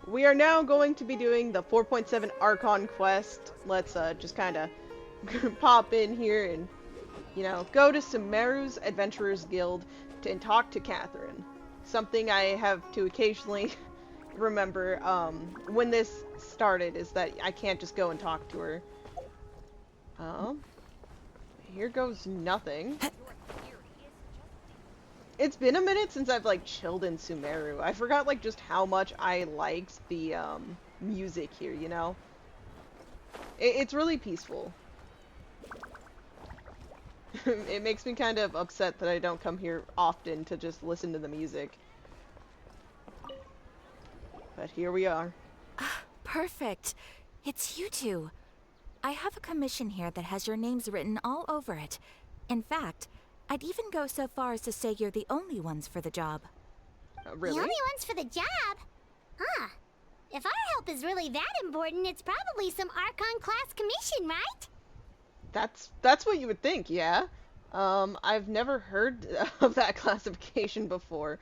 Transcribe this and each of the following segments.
we are now going to be doing the 4.7 Archon quest. Let's just kind of pop in here and, you know, go to Sumeru's Adventurers Guild and talk to Catherine. Something I have to occasionally remember when this started is that I can't just go and talk to her. Here goes nothing. It's been a minute since I've, like, chilled in Sumeru. I forgot, like, just how much I liked the, music here, you know? It's really peaceful. It makes me kind of upset that I don't come here often to just listen to the music. But here we are. Perfect. It's you two. I have a commission here that has your names written all over it. In fact, I'd even go so far as to say you're the only ones for the job. Really? The only ones for the job? Huh. If our help is really that important, it's probably some Archon class commission, right? That's what you would think, yeah. I've never heard of that classification before.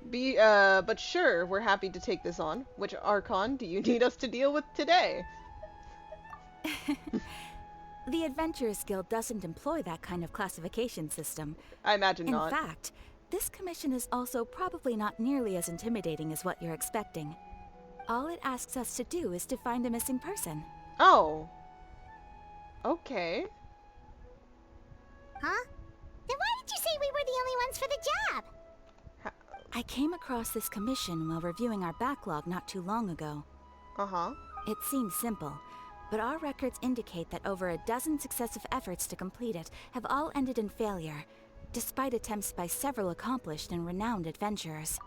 But sure, we're happy to take this on. Which Archon do you need us to deal with today? The Adventurers Guild doesn't employ that kind of classification system. I imagine not. In fact, this commission is also probably not nearly as intimidating as what you're expecting. All it asks us to do is to find a missing person. Oh. Okay. Huh? Then why did you say we were the only ones for the job? I came across this commission while reviewing our backlog not too long ago. Uh-huh. It seems simple, but our records indicate that over a dozen successive efforts to complete it have all ended in failure, despite attempts by several accomplished and renowned adventurers.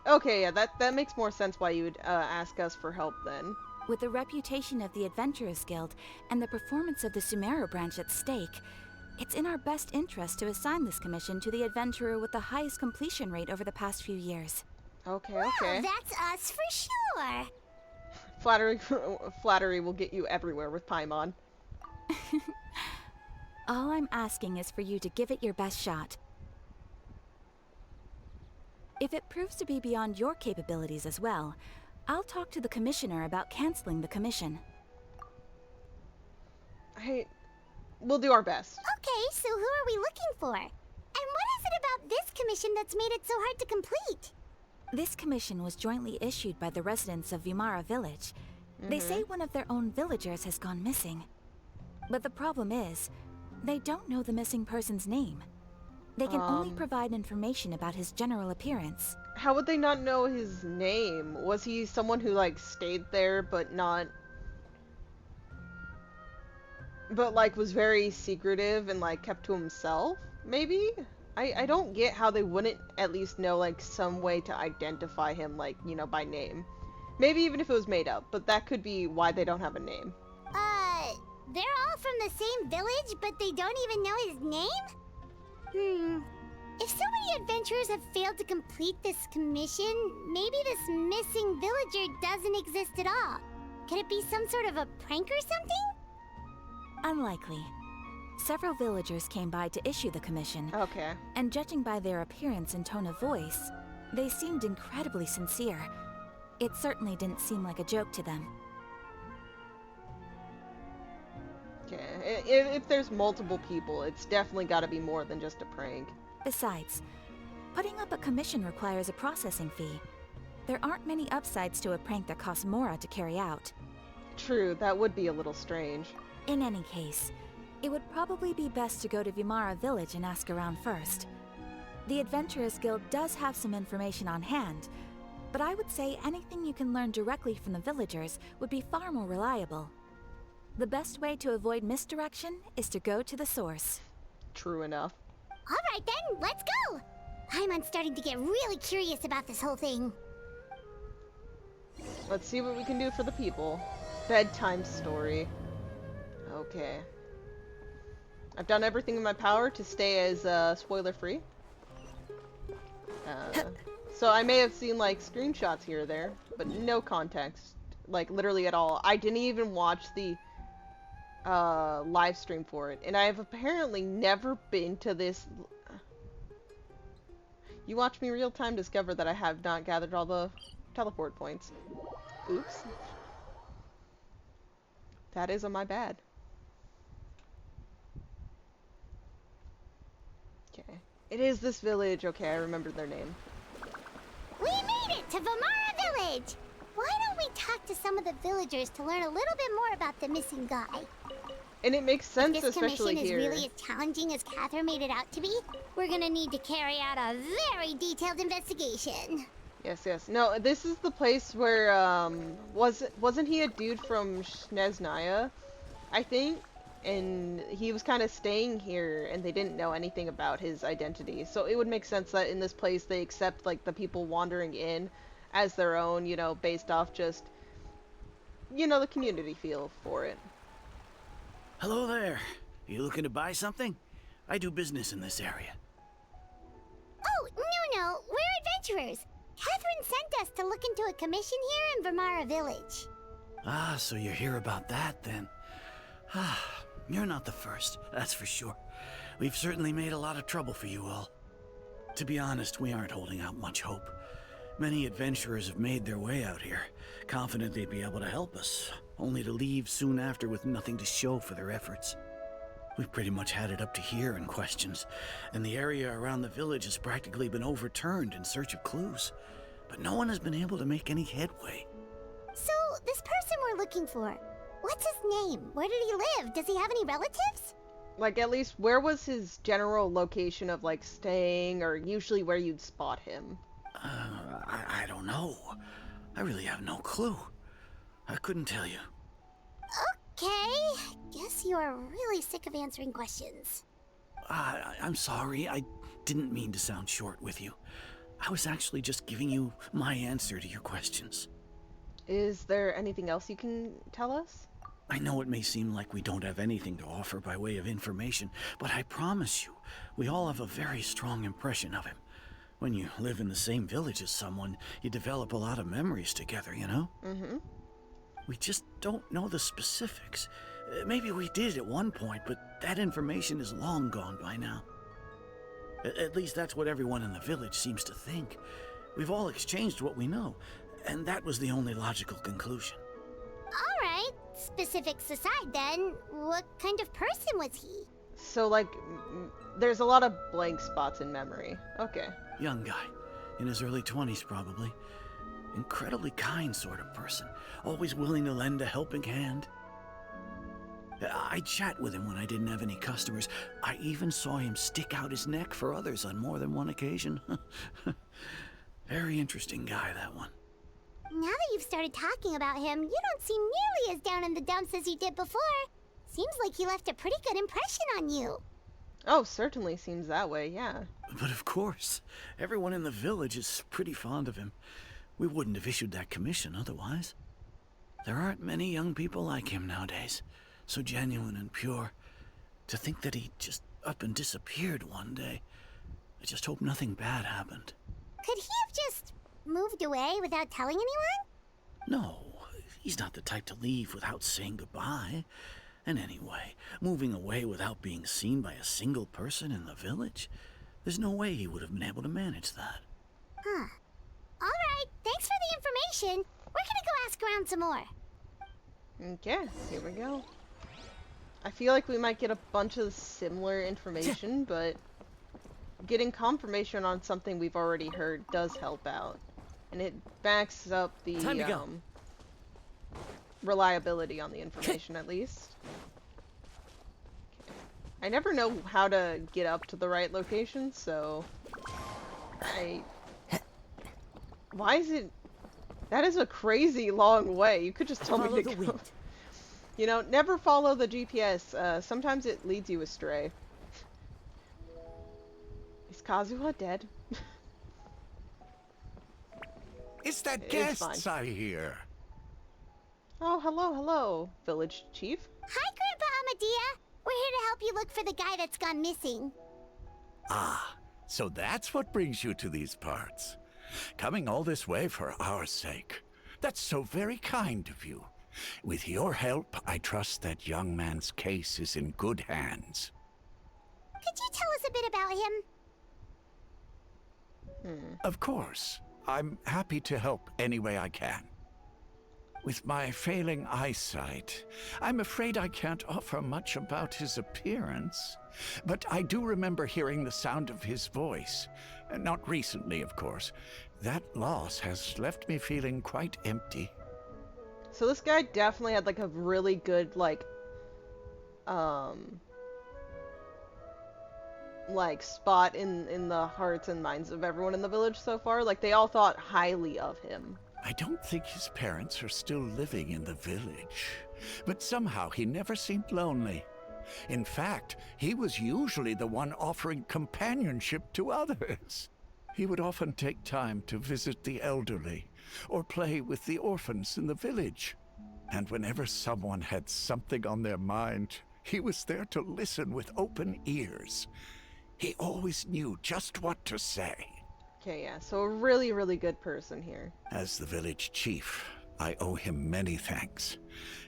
Okay, yeah, that makes more sense why you would ask us for help then. With the reputation of the Adventurers Guild and the performance of the Sumeru branch at stake, it's in our best interest to assign this commission to the adventurer with the highest completion rate over the past few years. Okay. Well, that's us for sure. Flattery will get you everywhere with Paimon. All I'm asking is for you to give it your best shot. If it proves to be beyond your capabilities as well, I'll talk to the commissioner about canceling the commission. We'll do our best. Okay, so who are we looking for? And what is it about this commission that's made it so hard to complete? This commission was jointly issued by the residents of Vimara Village. They say one of their own villagers has gone missing. But the problem is, they don't know the missing person's name. They can only provide information about his general appearance. How would they not know his name? Was he someone who, like, stayed there but not... but, like, was very secretive and, like, kept to himself? Maybe? I don't get how they wouldn't at least know, like, some way to identify him, like, you know, by name. Maybe even if it was made up, but that could be why they don't have a name. They're all from the same village, but they don't even know his name? If so many adventurers have failed to complete this commission, maybe this missing villager doesn't exist at all. Could it be some sort of a prank or something? Unlikely. Several villagers came by to issue the commission. Okay. And judging by their appearance and tone of voice, they seemed incredibly sincere. It certainly didn't seem like a joke to them. Okay. If there's multiple people, it's definitely got to be more than just a prank. Besides, putting up a commission requires a processing fee. There aren't many upsides to a prank that costs Mora to carry out. True, that would be a little strange. In any case, it would probably be best to go to Vimara Village and ask around first. The Adventurers Guild does have some information on hand, but I would say anything you can learn directly from the villagers would be far more reliable. The best way to avoid misdirection is to go to the source. True enough. Alright then, let's go! I'm starting to get really curious about this whole thing. Let's see what we can do for the people. Bedtime Story. Okay. I've done everything in my power to stay as spoiler-free. So I may have seen, like, screenshots here or there, but no context. Like, literally at all. I didn't even watch the live stream for it, and I have apparently never been to this... You watch me real time discover that I have not gathered all the teleport points. Oops. That is on my bad. Okay. It is this village. Okay, I remembered their name. We made it to Vimara Village! Why don't we talk to some of the villagers to learn a little bit more about the missing guy? And it makes sense, If this especially commission here. is really as challenging as Catherine made it out to be, we're gonna need to carry out a very detailed investigation. Yes, yes. No, this is the place where, wasn't he a dude from Snezhnaya, I think? And he was kind of staying here, and they didn't know anything about his identity. So it would make sense that in this place they accept, like, the people wandering in as their own, you know, based off just, you know, the community feel for it. Hello there. You looking to buy something? I do business in this area. Oh, no, we're adventurers. Catherine sent us to look into a commission here in Vimara Village. Ah, so you're here about that then. Ah, you're not the first, that's for sure. We've certainly made a lot of trouble for you all. To be honest, we aren't holding out much hope. Many adventurers have made their way out here, confident they'd be able to help us, only to leave soon after with nothing to show for their efforts. We've pretty much had it up to here in questions, and the area around the village has practically been overturned in search of clues. But no one has been able to make any headway. So, this person we're looking for, what's his name? Where did he live? Does he have any relatives? Like, at least, where was his general location of, like, staying, or usually where you'd spot him? I don't know. I really have no clue. I couldn't tell you. Okay, guess you are really sick of answering questions. I'm sorry, I didn't mean to sound short with you. I was actually just giving you my answer to your questions. Is there anything else you can tell us? I know it may seem like we don't have anything to offer by way of information, but I promise you, we all have a very strong impression of him. When you live in the same village as someone, you develop a lot of memories together, you know? Mm-hmm. We just don't know the specifics. Maybe we did at one point, but that information is long gone by now. At least that's what everyone in the village seems to think. We've all exchanged what we know, and that was the only logical conclusion. Alright, specifics aside then, what kind of person was he? So, like, there's a lot of blank spots in memory. Okay. Young guy, in his early 20s probably. Incredibly kind sort of person, always willing to lend a helping hand. I'd chat with him when I didn't have any customers. I even saw him stick out his neck for others on more than one occasion. Very interesting guy, that one. Now that you've started talking about him, you don't seem nearly as down in the dumps as you did before. Seems like he left a pretty good impression on you. Oh, certainly seems that way, yeah. But of course, everyone in the village is pretty fond of him. We wouldn't have issued that commission otherwise. There aren't many young people like him nowadays, so genuine and pure. To think that he just up and disappeared one day. I just hope nothing bad happened. Could he have just moved away without telling anyone? No, he's not the type to leave without saying goodbye. And anyway, moving away without being seen by a single person in the village, there's no way he would have been able to manage that. Huh. Alright, thanks for the information. We're gonna go ask around some more. Okay, here we go. I feel like we might get a bunch of similar information, but getting confirmation on something we've already heard does help out. And it backs up the Time to go. reliability on the information, at least. Okay. I never know how to get up to the right location, so why is it... That is a crazy long way. You could just tell me to go. You know, never follow the GPS. Sometimes it leads you astray. Is Kazuha dead? It's that It's guests fine. I hear. Oh, hello, village chief. Hi, Grandpa Amadea. We're here to help you look for the guy that's gone missing. Ah, so that's what brings you to these parts. Coming all this way for our sake. That's so very kind of you. With your help, I trust that young man's case is in good hands. Could you tell us a bit about him? Of course. I'm happy to help any way I can. With my failing eyesight, I'm afraid I can't offer much about his appearance. But I do remember hearing the sound of his voice. Not recently, of course. That loss has left me feeling quite empty. So this guy definitely had like a really good like spot in the hearts and minds of everyone in the village so far. Like they all thought highly of him. I don't think his parents are still living in the village, but somehow he never seemed lonely. In fact, he was usually the one offering companionship to others. He would often take time to visit the elderly or play with the orphans in the village. And whenever someone had something on their mind, he was there to listen with open ears. He always knew just what to say. Okay, yeah, so a really, really good person here. As the village chief, I owe him many thanks.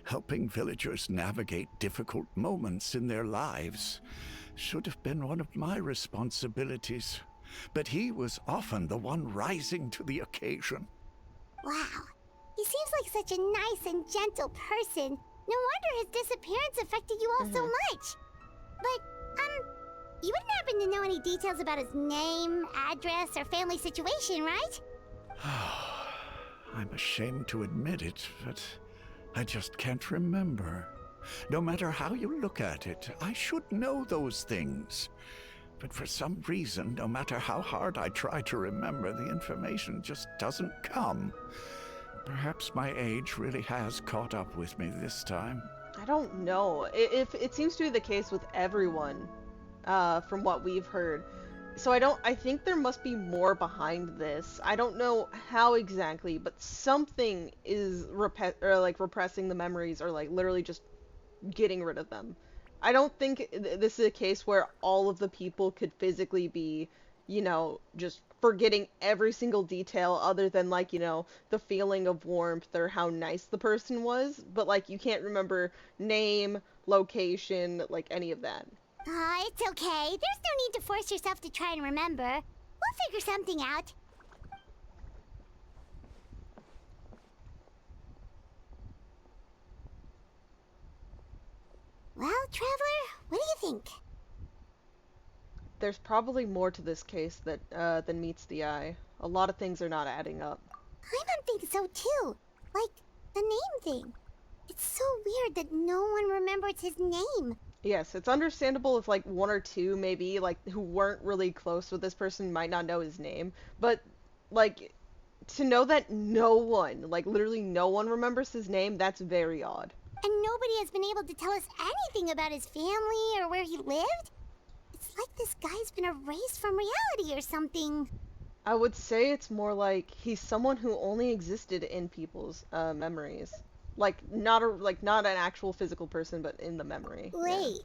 Helping villagers navigate difficult moments in their lives should have been one of my responsibilities. But he was often the one rising to the occasion. Wow. He seems like such a nice and gentle person. No wonder his disappearance affected you all so much. But, you wouldn't happen to know any details about his name, address, or family situation, right? I'm ashamed to admit it, but I just can't remember. No matter how you look at it, I should know those things. But for some reason, no matter how hard I try to remember, the information just doesn't come. Perhaps my age really has caught up with me this time. I don't know. It seems to be the case with everyone, from what we've heard. So I think there must be more behind this. I don't know how exactly, but something is repressing the memories or like literally just getting rid of them. I don't think this is a case where all of the people could physically be, just forgetting every single detail other than like, the feeling of warmth or how nice the person was, but like you can't remember name, location, like any of that. It's okay. There's no need to force yourself to try and remember. We'll figure something out. Well, Traveler, what do you think? There's probably more to this case than meets the eye. A lot of things are not adding up. I think so too. Like, the name thing. It's so weird that no one remembers his name. Yes, it's understandable if like one or two maybe like who weren't really close with this person might not know his name, but like to know that no one, like literally no one remembers his name, that's very odd. And nobody has been able to tell us anything about his family or where he lived? It's like this guy's been erased from reality or something. I would say it's more like he's someone who only existed in people's memories. Like not an actual physical person, but in the memory. Wait,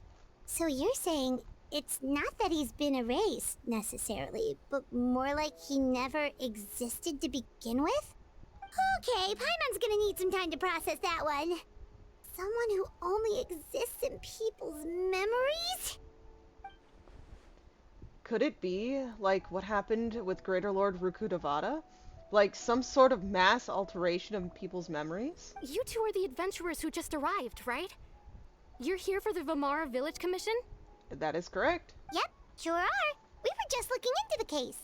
so you're saying it's not that he's been erased necessarily, but more like he never existed to begin with? Okay, Paimon's gonna need some time to process that one. Someone who only exists in people's memories? Could it be like what happened with Greater Lord Rukudavada? Like some sort of mass alteration of people's memories? You two are the adventurers who just arrived, right? You're here for the Vimara Village Commission? That is correct. Yep, sure are. We were just looking into the case.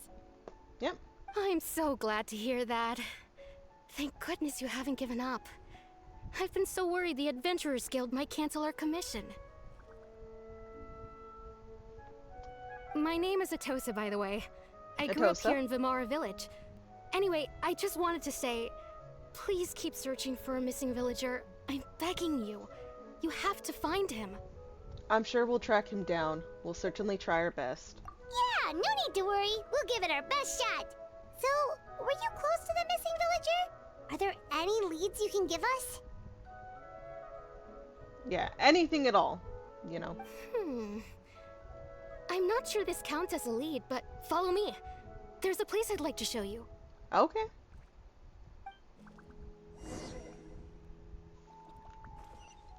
Yep. I'm so glad to hear that. Thank goodness you haven't given up. I've been so worried the Adventurers Guild might cancel our commission. My name is Atosa, by the way. I grew up here in Vimara Village. Anyway, I just wanted to say, please keep searching for a missing villager. I'm begging you. You have to find him. I'm sure we'll track him down. We'll certainly try our best. Yeah, no need to worry. We'll give it our best shot. So, were you close to the missing villager? Are there any leads you can give us? Yeah, anything at all, I'm not sure this counts as a lead, but follow me. There's a place I'd like to show you. Okay.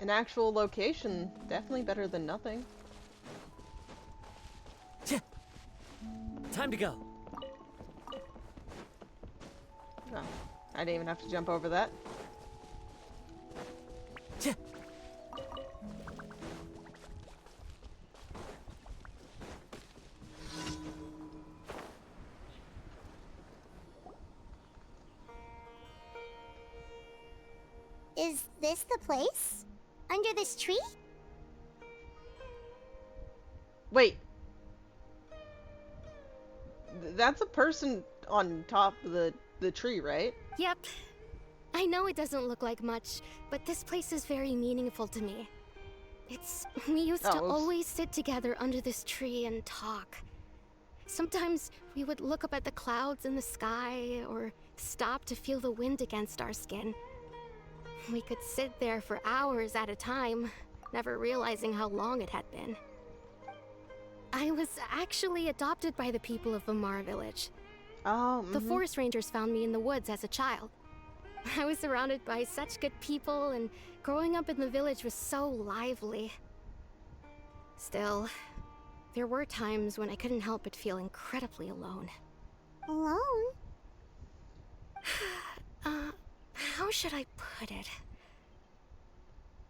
An actual location, definitely better than nothing. Time to go. Oh, I didn't even have to jump over that. Is this the place? Under this tree? Wait. That's a person on top of the tree, right? Yep. I know it doesn't look like much, but this place is very meaningful to me. We used to always sit together under this tree and talk. Sometimes we would look up at the clouds in the sky, or stop to feel the wind against our skin. We could sit there for hours at a time, never realizing how long it had been. I was actually adopted by the people of Vimara Village. Oh, The forest rangers found me in the woods as a child. I was surrounded by such good people, and growing up in the village was so lively. Still, there were times when I couldn't help but feel incredibly alone. Alone? How should I put it?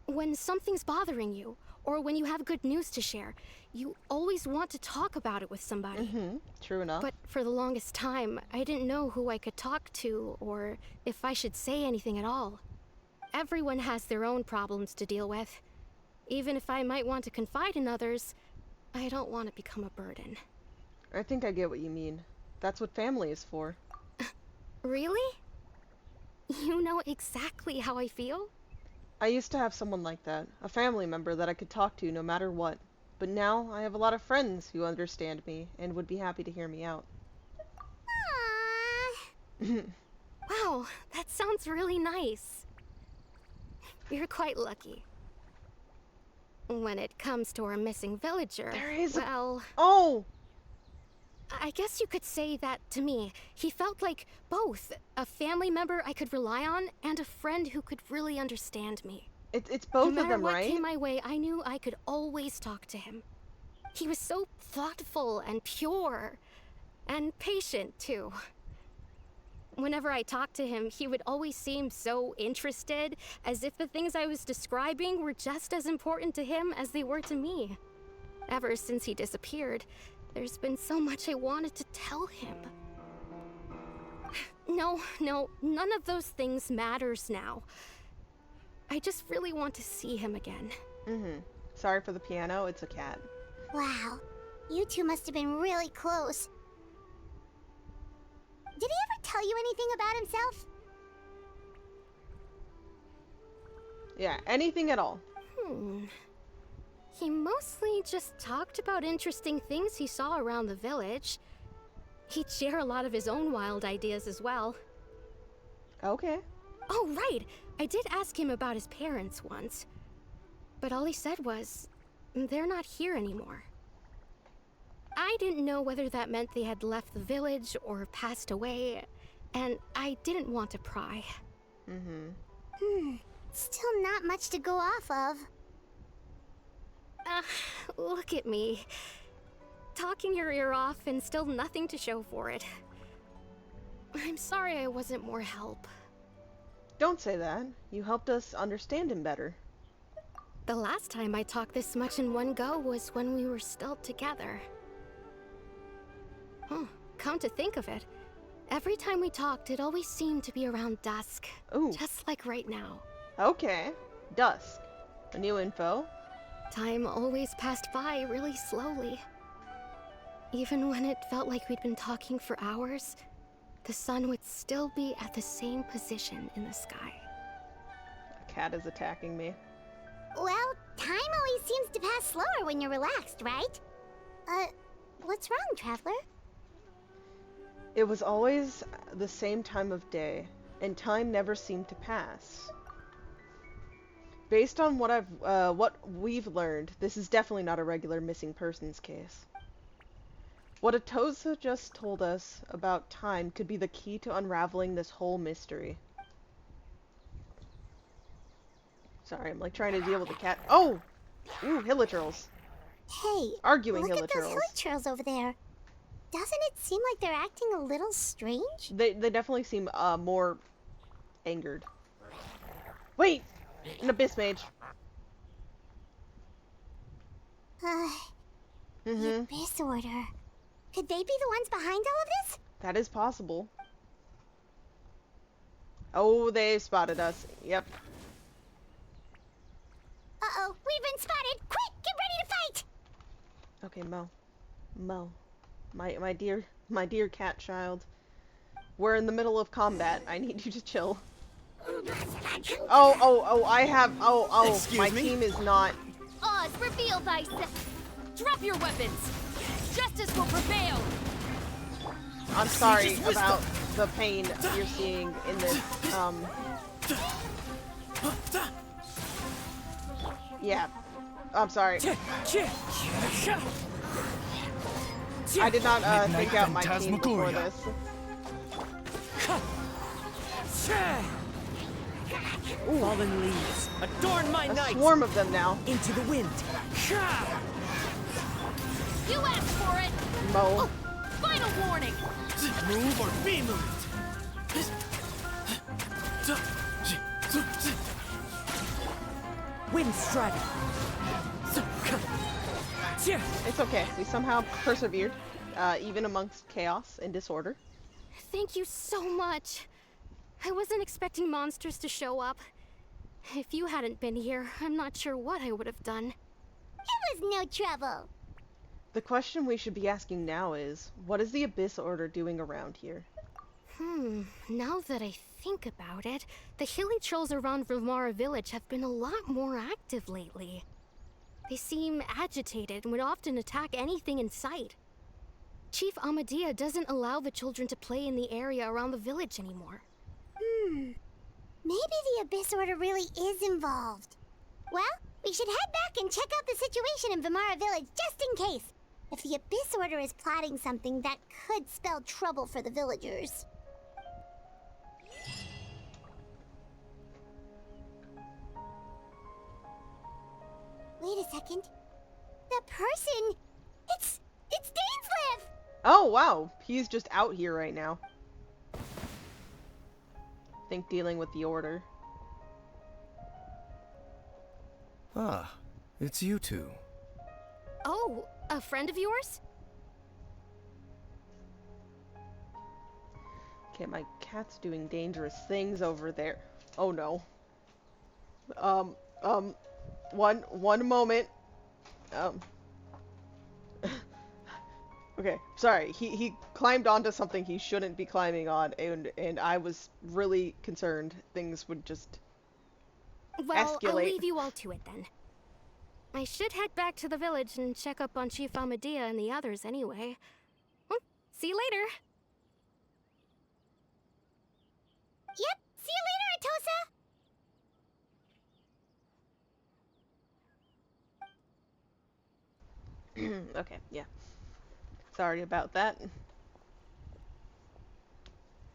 When something's bothering you, or when you have good news to share, you always want to talk about it with somebody. True enough. But for the longest time, I didn't know who I could talk to, or if I should say anything at all. Everyone has their own problems to deal with. Even if I might want to confide in others, I don't want to become a burden. I think I get what you mean. That's what family is for. Really? You know exactly how I feel? I used to have someone like that, a family member that I could talk to no matter what. But now I have a lot of friends who understand me and would be happy to hear me out. Aww. Wow, that sounds really nice. You're quite lucky. When it comes to our missing villager, well... Oh! I guess you could say that to me. He felt like both a family member I could rely on and a friend who could really understand me. It's both of them, right? No matter what came my way, I knew I could always talk to him. He was so thoughtful and pure, and patient too. Whenever I talked to him, he would always seem so interested, as if the things I was describing were just as important to him as they were to me. Ever since he disappeared, there's been so much I wanted to tell him. No, none of those things matters now. I just really want to see him again. Sorry for the piano, it's a cat. Wow, you two must have been really close. Did he ever tell you anything about himself? Yeah, anything at all. He mostly just talked about interesting things he saw around the village. He'd share a lot of his own wild ideas as well. Okay. Oh, right! I did ask him about his parents once. But all he said was, they're not here anymore. I didn't know whether that meant they had left the village or passed away, and I didn't want to pry. Still not much to go off of. Look at me. Talking your ear off and still nothing to show for it. I'm sorry I wasn't more help. Don't say that. You helped us understand him better. The last time I talked this much in one go was when we were still together. Come to think of it, every time we talked, it always seemed to be around dusk. Ooh. Just like right now. Okay. Dusk. A new info? Time always passed by really slowly. Even when it felt like we'd been talking for hours, the sun would still be at the same position in the sky. A cat is attacking me. Well, time always seems to pass slower when you're relaxed, right? What's wrong, Traveler? It was always the same time of day, and time never seemed to pass. Based on what we've learned, this is definitely not a regular missing persons case. What Atosa just told us about time could be the key to unraveling this whole mystery. Sorry, I'm like trying to deal with the cat. Oh! Ooh, hilichurls. Hey, Arguing look at those hilichurls. hilichurls over there. doesn't it seem like they're acting a little strange? They definitely seem more angered. Wait! An abyss mage. The Abyss Order. Could they be the ones behind all of this? That is possible. Oh, they spotted us. Yep. Uh-oh, we've been spotted! Quick, get ready to fight! Okay, Mo. My dear cat child. We're in the middle of combat. I need you to chill. Excuse my me? team is not. Oz, reveal thyself. Drop your weapons. Justice will prevail. I'm sorry about the pain you're seeing in this. Yeah. I'm sorry. I did not think out my team before this. Ooh. Fallen leaves, adorn my A night! swarm of them now. Into the wind. You asked for it. Mo. Final warning. Move or be moved. Wind strike. It's okay. We somehow persevered, even amongst chaos and disorder. Thank you so much. I wasn't expecting monsters to show up. If you hadn't been here, I'm not sure what I would have done. It was no trouble. The question we should be asking now is, what is the Abyss Order doing around here? Now that I think about it, the hilly trolls around Vimara village have been a lot more active lately. They seem agitated and would often attack anything in sight. Chief Amadea doesn't allow the children to play in the area around the village anymore. Maybe the Abyss Order really is involved. Well, we should head back and check out the situation in Vimara village just in case. If the Abyss Order is plotting something that could spell trouble for the villagers. Wait a second. That person! It's Dainslev! Oh, wow. He's just out here right now. Think dealing with the Order. Ah, it's you two. Oh, a friend of yours? Okay, my cat's doing dangerous things over there. Oh no. One moment. Okay, sorry. He climbed onto something he shouldn't be climbing on, and I was really concerned things would just Well, escalate. I'll leave you all to it then. I should head back to the village and check up on Chief Amadea and the others anyway. Well, see you later. Yep, see you later, Atosa! Okay, yeah. Sorry about that.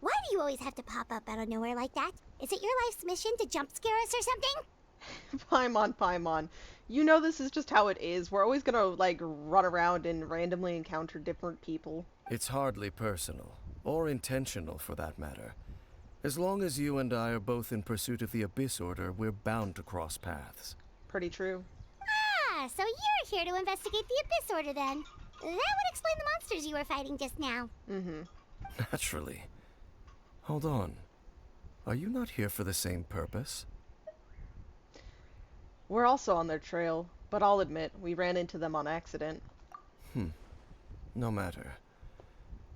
Why do you always have to pop up out of nowhere like that? Is it your life's mission to jump scare us or something? Paimon. You know this is just how it is. We're always gonna, like, run around and randomly encounter different people. It's hardly personal, or intentional for that matter. As long as you and I are both in pursuit of the Abyss Order, we're bound to cross paths. Pretty true. Ah, so you're here to investigate the Abyss Order then. That would explain the monsters you were fighting just now. Naturally. Hold on. Are you not here for the same purpose? We're also on their trail, but I'll admit, we ran into them on accident. No matter.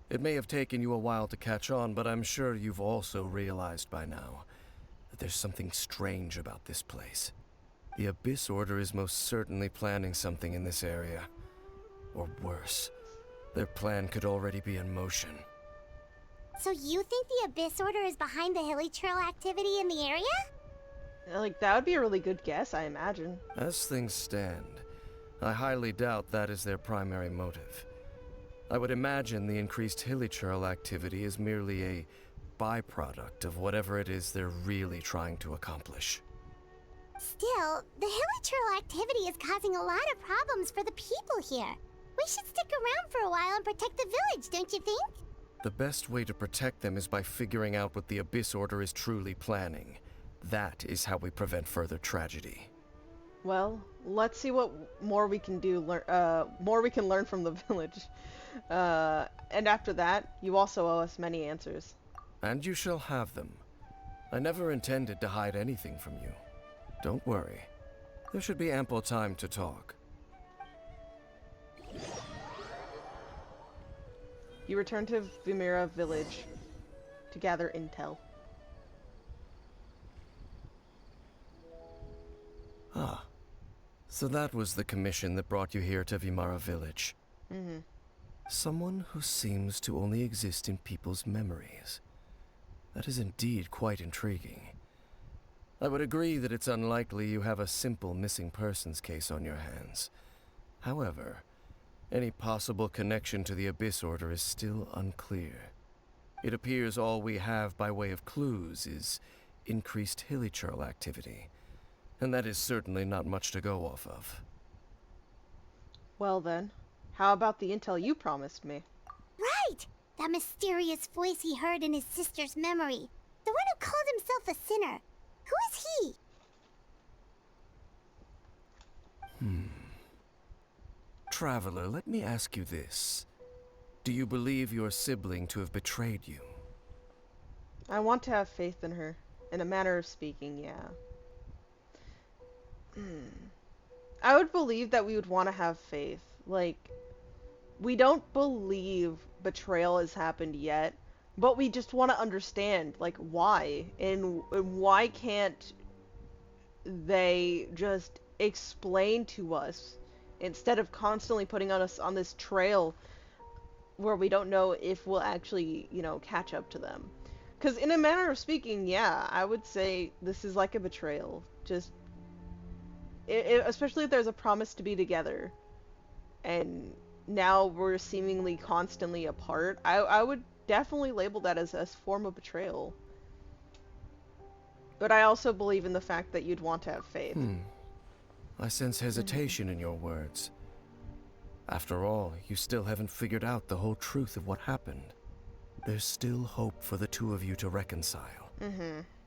It may have taken you a while to catch on, but I'm sure you've also realized by now that there's something strange about this place. The Abyss Order is most certainly planning something in this area. Or worse, their plan could already be in motion. So you think the Abyss Order is behind the hilly trail activity in the area? Like, that would be a really good guess, I imagine. As things stand, I highly doubt that is their primary motive. I would imagine the increased hilly trail activity is merely a byproduct of whatever it is they're really trying to accomplish. Still, the hilly trail activity is causing a lot of problems for the people here. We should stick around for a while and protect the village, don't you think? The best way to protect them is by figuring out what the Abyss Order is truly planning. That is how we prevent further tragedy. Well, let's see what more we can do. More we can learn from the village. And after that, you also owe us many answers. And you shall have them. I never intended to hide anything from you. Don't worry. There should be ample time to talk. You return to Vimera village to gather intel. Ah. So that was the commission that brought you here to Vimara village. Mm-hmm. Someone who seems to only exist in people's memories. That is indeed quite intriguing. I would agree that it's unlikely you have a simple missing persons case on your hands. However, any possible connection to the Abyss Order is still unclear. It appears all we have by way of clues is increased hilichurl activity, and that is certainly not much to go off of. Well then, how about the intel you promised me? Right! That mysterious voice he heard in his sister's memory. The one who called himself a sinner. Who is he? Traveler, let me ask you this. Do you believe your sibling to have betrayed you? I want to have faith in her. In a manner of speaking, yeah. I would believe that we would want to have faith. Like, we don't believe betrayal has happened yet, but we just want to understand, like, why. And why can't they just explain to us instead of constantly putting us on this trail where we don't know if we'll actually, you know, catch up to them. Because in a manner of speaking, yeah, I would say this is like a betrayal. Just, especially if there's a promise to be together, and now we're seemingly constantly apart, I would definitely label that as a form of betrayal. But I also believe in the fact that you'd want to have faith. I sense hesitation in your words. After all, you still haven't figured out the whole truth of what happened. There's still hope for the two of you to reconcile.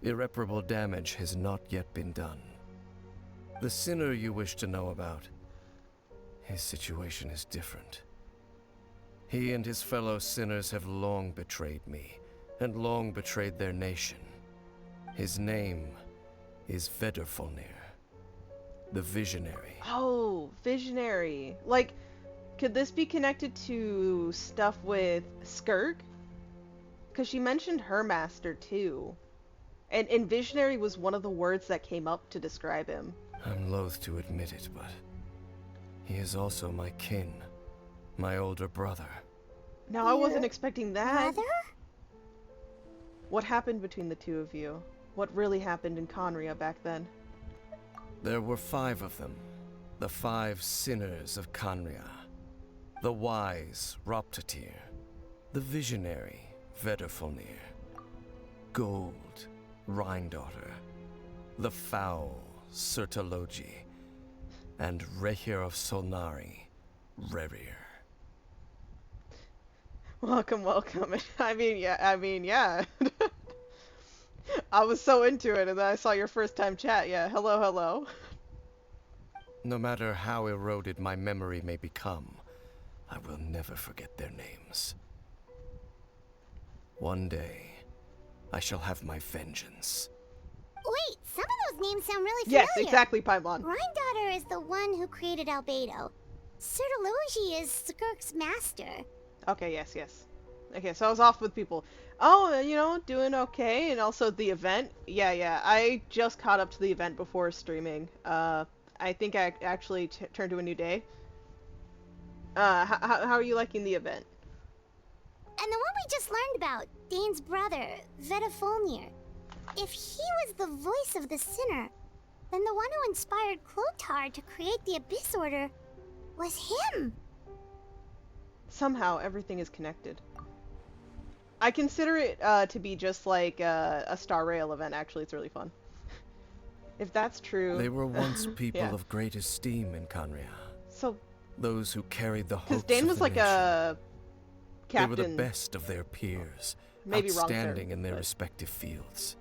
Irreparable damage has not yet been done. The sinner you wish to know about, his situation is different. He and his fellow sinners have long betrayed me, and long betrayed their nation. His name is Vedrfolnir, the Visionary. Oh, Visionary. Like, could this be connected to stuff with Skirk? Because she mentioned her master, too. And Visionary was one of the words that came up to describe him. I'm loath to admit it, but he is also my kin, my older brother. Now, I wasn't expecting that. Brother? What happened between the two of you? What really happened in Conria back then? There were 5 of them, the 5 sinners of Conria. The wise Roptatir, the visionary Vedrfolnir, Gold Rhindaughter, the foul Sertologi, and Rehir of Solnari, Rerir. Welcome, welcome. I mean, yeah. I was so into it, and then I saw your first time chat. Yeah, hello, hello. No matter how eroded my memory may become, I will never forget their names. One day, I shall have my vengeance. Wait, some of those names sound really Yes, familiar. exactly, Paimon. Rhindaughter is the one who created Albedo. Sertologi is Skirk's master. Okay, yes. Okay, so I was off with people. Oh, you know, doing okay, and also the event. Yeah, I just caught up to the event before streaming. I think I actually turned to a new day. How are you liking the event? And the one we just learned about, Dane's brother, Vedrfolnir. If he was the voice of the sinner, then the one who inspired Clothar to create the Abyss Order was him. Somehow, everything is connected. I consider it to be just like a Star Rail event. Actually, it's really fun. If that's true... They were once people yeah. of great esteem in Conria. So, Those who carried the Because hopes Dane of was the like nation. a They were captain. the best of their peers, Maybe wrong outstanding term, in their but- respective fields.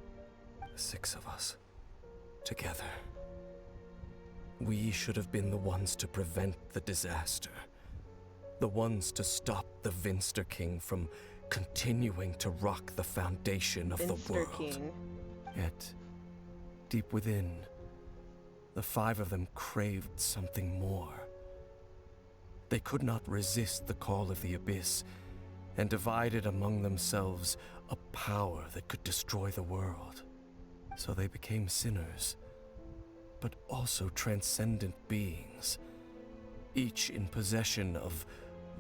The 6 of us, together. We should have been the ones to prevent the disaster. The ones to stop the Vinster King from continuing to rock the foundation of the Vinster world. King. Yet, deep within, the 5 of them craved something more. They could not resist the call of the Abyss, and divided among themselves a power that could destroy the world. So they became sinners, but also transcendent beings, each in possession of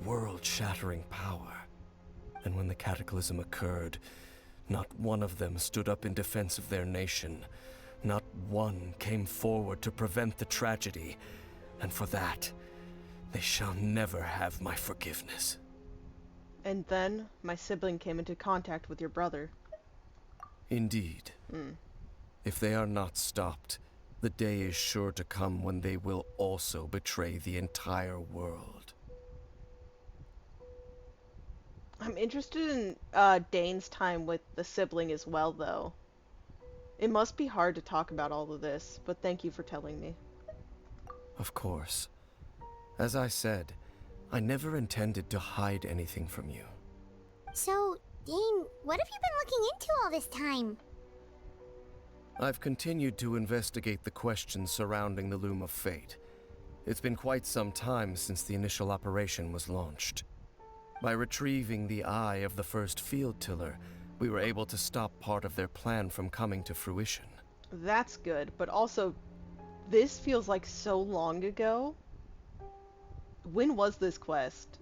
world-shattering power. And when the cataclysm occurred, not one of them stood up in defense of their nation. Not one came forward to prevent the tragedy, and for that, they shall never have my forgiveness. And then my sibling came into contact with your brother. Indeed. If they are not stopped, the day is sure to come when they will also betray the entire world. I'm interested in Dane's time with the sibling as well, though. It must be hard to talk about all of this, but thank you for telling me. Of course. As I said, I never intended to hide anything from you. So, Dane, what have you been looking into all this time? I've continued to investigate the questions surrounding the Loom of Fate. It's been quite some time since the initial operation was launched. By retrieving the eye of the first field tiller, we were able to stop part of their plan from coming to fruition. That's good, but also, this feels like so long ago. When was this quest?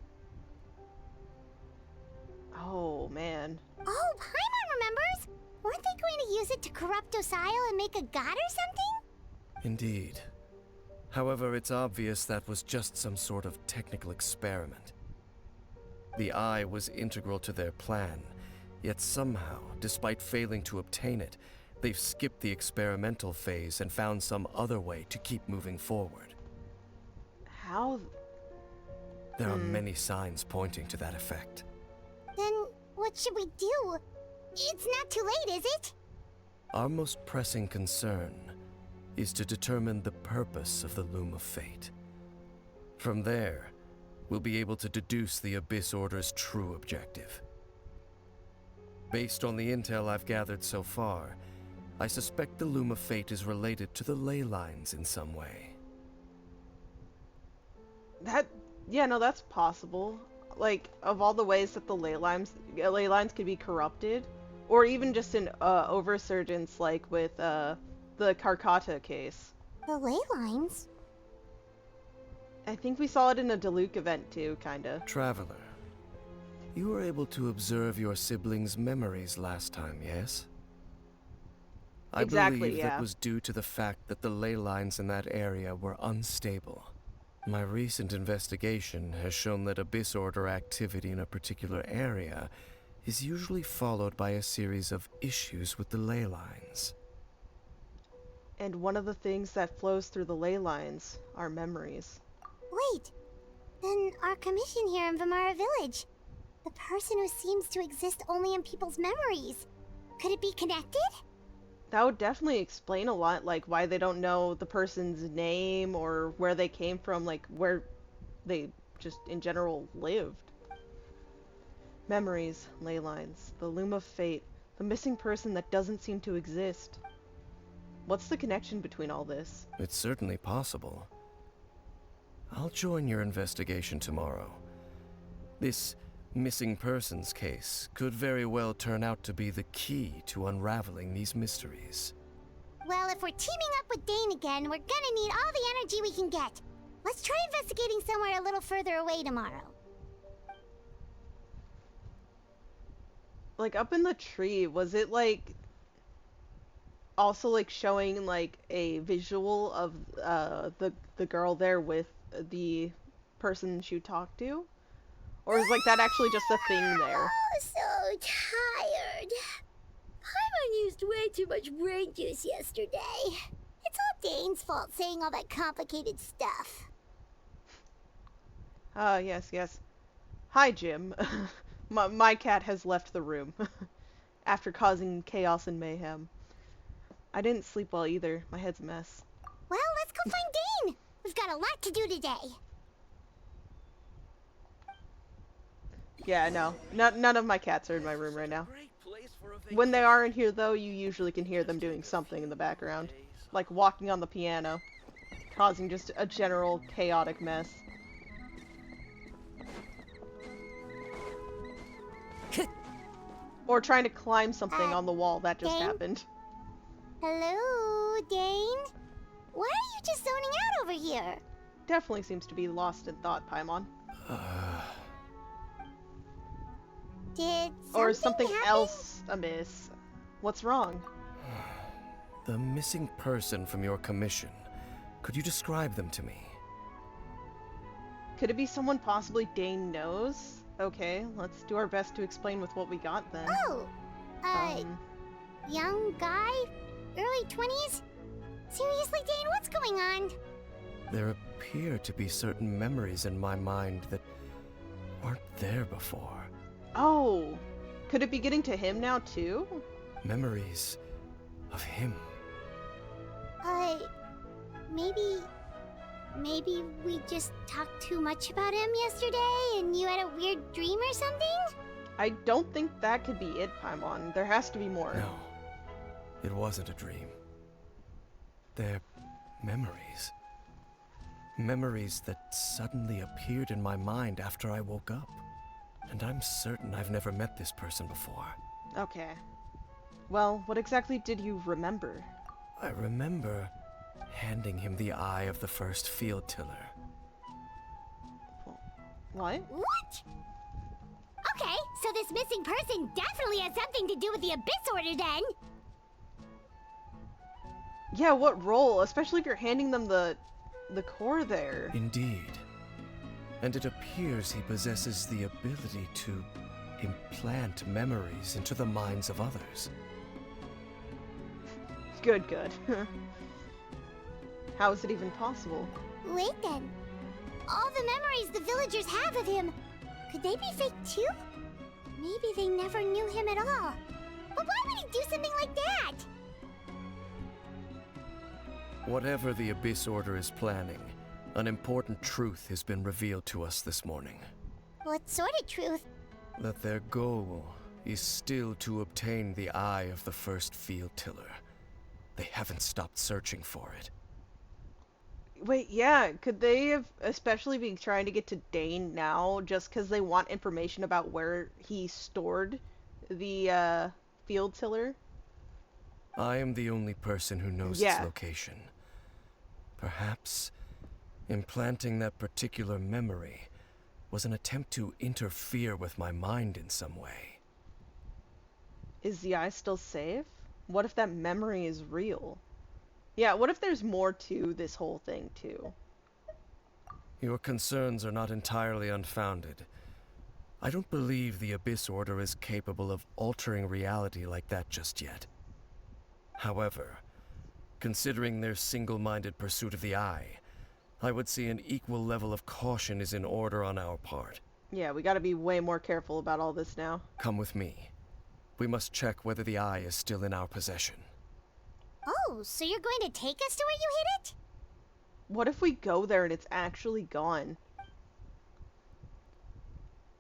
Oh, man. Oh, Paimon remembers! Weren't they going to use it to corrupt Osial and make a god or something? Indeed. However, it's obvious that was just some sort of technical experiment. The eye was integral to their plan, yet somehow, despite failing to obtain it, they've skipped the experimental phase and found some other way to keep moving forward. How? There are many signs pointing to that effect. Then, what should we do? It's not too late, is it? Our most pressing concern is to determine the purpose of the Loom of Fate. From there, we'll be able to deduce the Abyss Order's true objective. Based on the intel I've gathered so far, I suspect the Loom of Fate is related to the ley lines in some way. Yeah, no, that's possible. Like, of all the ways that the ley lines could be corrupted, or even just an oversurgence like with the Karkata case. The ley lines? I think we saw it in a Diluc event too, kinda. Traveler, you were able to observe your siblings' memories last time, yes? Exactly, I believe yeah. that was due to the fact that the ley lines in that area were unstable. My recent investigation has shown that Abyss Order activity in a particular area is usually followed by a series of issues with the ley lines. And one of the things that flows through the ley lines are memories. Wait, then our commission here in Vimara Village, the person who seems to exist only in people's memories, could it be connected? That would definitely explain a lot, like why they don't know the person's name or where they came from, like where they just in general lived. Memories, ley lines, the Loom of Fate, the missing person that doesn't seem to exist. What's the connection between all this? It's certainly possible. I'll join your investigation tomorrow. This missing persons case could very well turn out to be the key to unraveling these mysteries. Well, if we're teaming up with Dane again, we're gonna need all the energy we can get. Let's try investigating somewhere a little further away tomorrow. Like up in the tree, was it like also like showing like a visual of the girl there with the person she talked to? Or is like that actually just a thing there? Oh, so tired. Paimon used way too much brain juice yesterday. It's all Dane's fault saying all that complicated stuff. Ah, yes, yes. Hi, Jim. My cat has left the room after causing chaos and mayhem. I didn't sleep well either. My head's a mess. Well, let's go find Dane. We've got a lot to do today. Yeah, no. None of my cats are in my room right now. When they are in here, though, you usually can hear them doing something in the background. Like walking on the piano, causing just a general chaotic mess. Or trying to climb something on the wall. That just happened. Hello, Dane? Why are you just zoning out over here? Definitely seems to be lost in thought, Paimon. Did Or something happen? else amiss. What's wrong? The missing person from your commission. Could you describe them to me? Could it be someone possibly Dane knows? Okay, let's do our best to explain with what we got then. Oh, young guy? Early 20s? Seriously, Dane, what's going on? There appear to be certain memories in my mind that aren't there before. Oh, could it be getting to him now too? Memories of him. Maybe we just talked too much about him yesterday and you had a weird dream or something? I don't think that could be it, Paimon. There has to be more. No, it wasn't a dream. They're memories. Memories that suddenly appeared in my mind after I woke up. And I'm certain I've never met this person before. Okay. Well, what exactly did you remember? I remember handing him the eye of the first field tiller. What? What? Okay, so this missing person definitely has something to do with the Abyss Order then! Yeah, what role? Especially if you're handing them the core there. Indeed. And it appears he possesses the ability to implant memories into the minds of others. Good, good. How is it even possible? Wait then. All the memories the villagers have of him, could they be fake too? Maybe they never knew him at all. But why would he do something like that? Whatever the Abyss Order is planning, an important truth has been revealed to us this morning. What sort of truth? That their goal is still to obtain the eye of the first field tiller. They haven't stopped searching for it. Wait, yeah, could they have especially been trying to get to Dane now just because they want information about where he stored the field tiller? I am the only person who knows its location. Perhaps implanting that particular memory was an attempt to interfere with my mind in some way. Is the eye still safe? What if that memory is real? Yeah, what if there's more to this whole thing, too? Your concerns are not entirely unfounded. I don't believe the Abyss Order is capable of altering reality like that just yet. However, considering their single-minded pursuit of the eye, I would say an equal level of caution is in order on our part. Yeah, we gotta be way more careful about all this now. Come with me. We must check whether the eye is still in our possession. Oh, so you're going to take us to where you hid it? What if we go there and it's actually gone?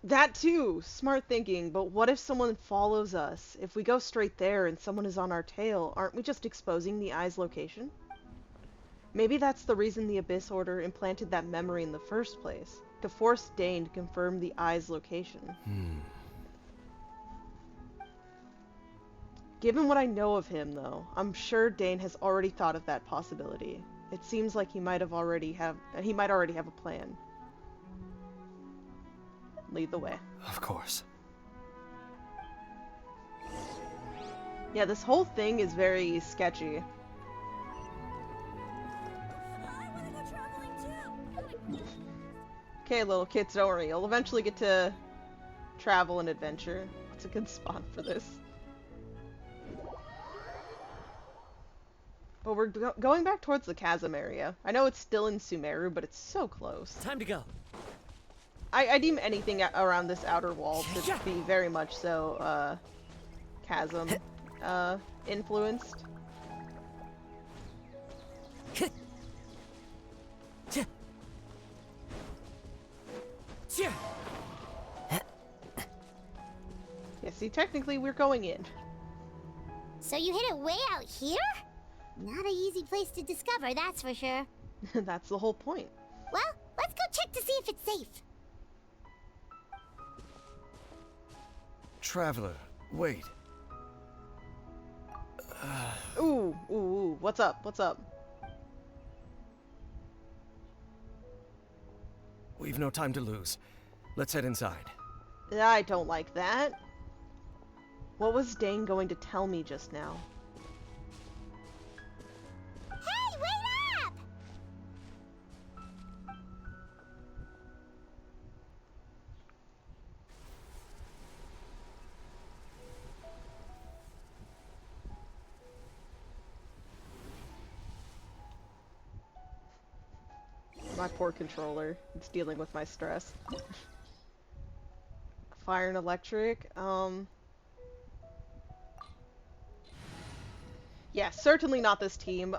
That too! Smart thinking, but what if someone follows us? If we go straight there and someone is on our tail, aren't we just exposing the eye's location? Maybe that's the reason the Abyss Order implanted that memory in the first place, to force Dane to confirm the eye's location. Given what I know of him, though, I'm sure Dane has already thought of that possibility. It seems like he might already have a plan. Lead the way. Of course. Yeah, this whole thing is very sketchy. Okay, little kids, don't worry. You'll eventually get to travel and adventure. It's a good spot for this. But we're going back towards the chasm area. I know it's still in Sumeru, but it's so close. Time to go. I deem anything around this outer wall to be very much so, chasm, influenced. Yeah, see, technically we're going in. So you hid it way out here? Not an easy place to discover, that's for sure. That's the whole point. Well, let's go check to see if it's safe. Traveler, wait. Ooh, what's up? What's up? We've no time to lose. Let's head inside. I don't like that. What was Dane going to tell me just now? Hey, wait up! My poor controller. It's dealing with my stress. Fire and electric. Yeah, certainly not this team.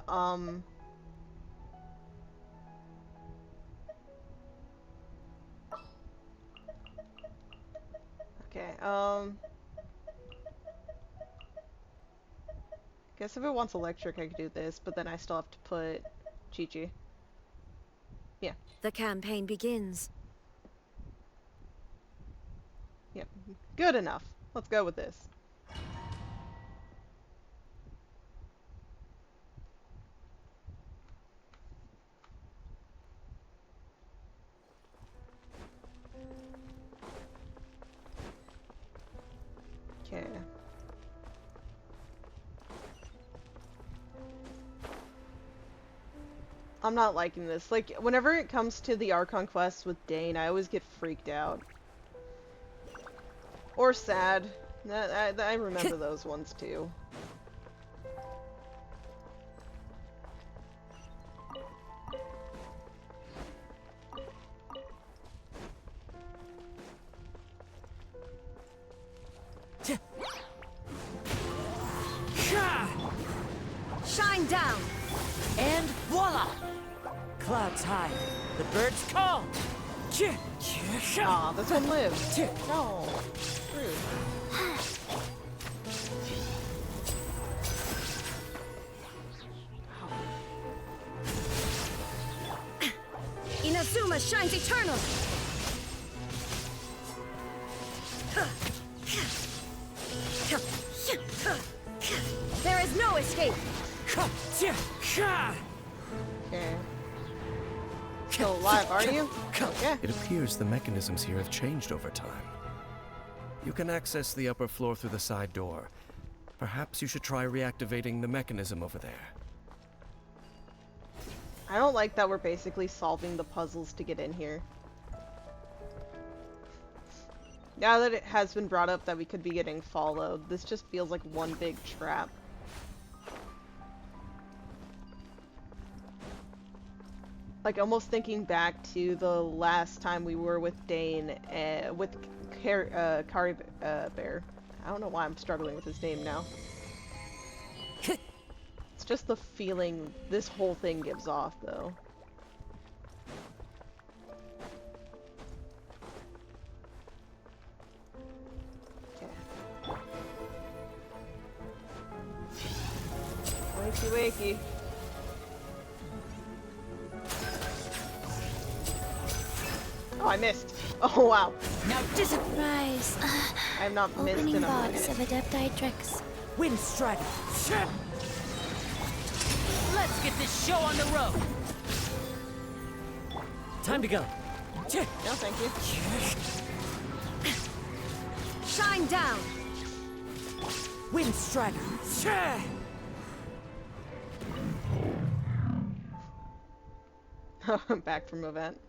Okay, guess if it wants electric, I could do this, but then I still have to put Chi-Chi. Yeah. The campaign begins. Yep. Good enough. Let's go with this. Okay. I'm not liking this. Like, whenever it comes to the Archon quests with Dane, I always get freaked out. Or sad. I remember those ones too. Shine down! And voila! Clouds high, the birds call. Aw, this one lives. No. Rude. Inazuma shines eternal! There is no escape! Okay. Still alive, are you? Okay. It appears the mechanisms here have changed over time. You can access the upper floor through the side door. Perhaps you should try reactivating the mechanism over there. I don't like that we're basically solving the puzzles to get in here. Now that it has been brought up that we could be getting followed, this just feels like one big trap. Like, almost thinking back to the last time we were with Dane, with Kari Bear. I don't know why I'm struggling with his name now. It's just the feeling this whole thing gives off, though. Okay. Wakey, wakey. Oh, I missed. Oh, wow. Now Surprise. I have not missed Opening in a box minute. of Adepti tricks. Wind Strider. Let's get this show on the road. Time to go. No, thank you. Shine down! Wind Strider. I'm back from event.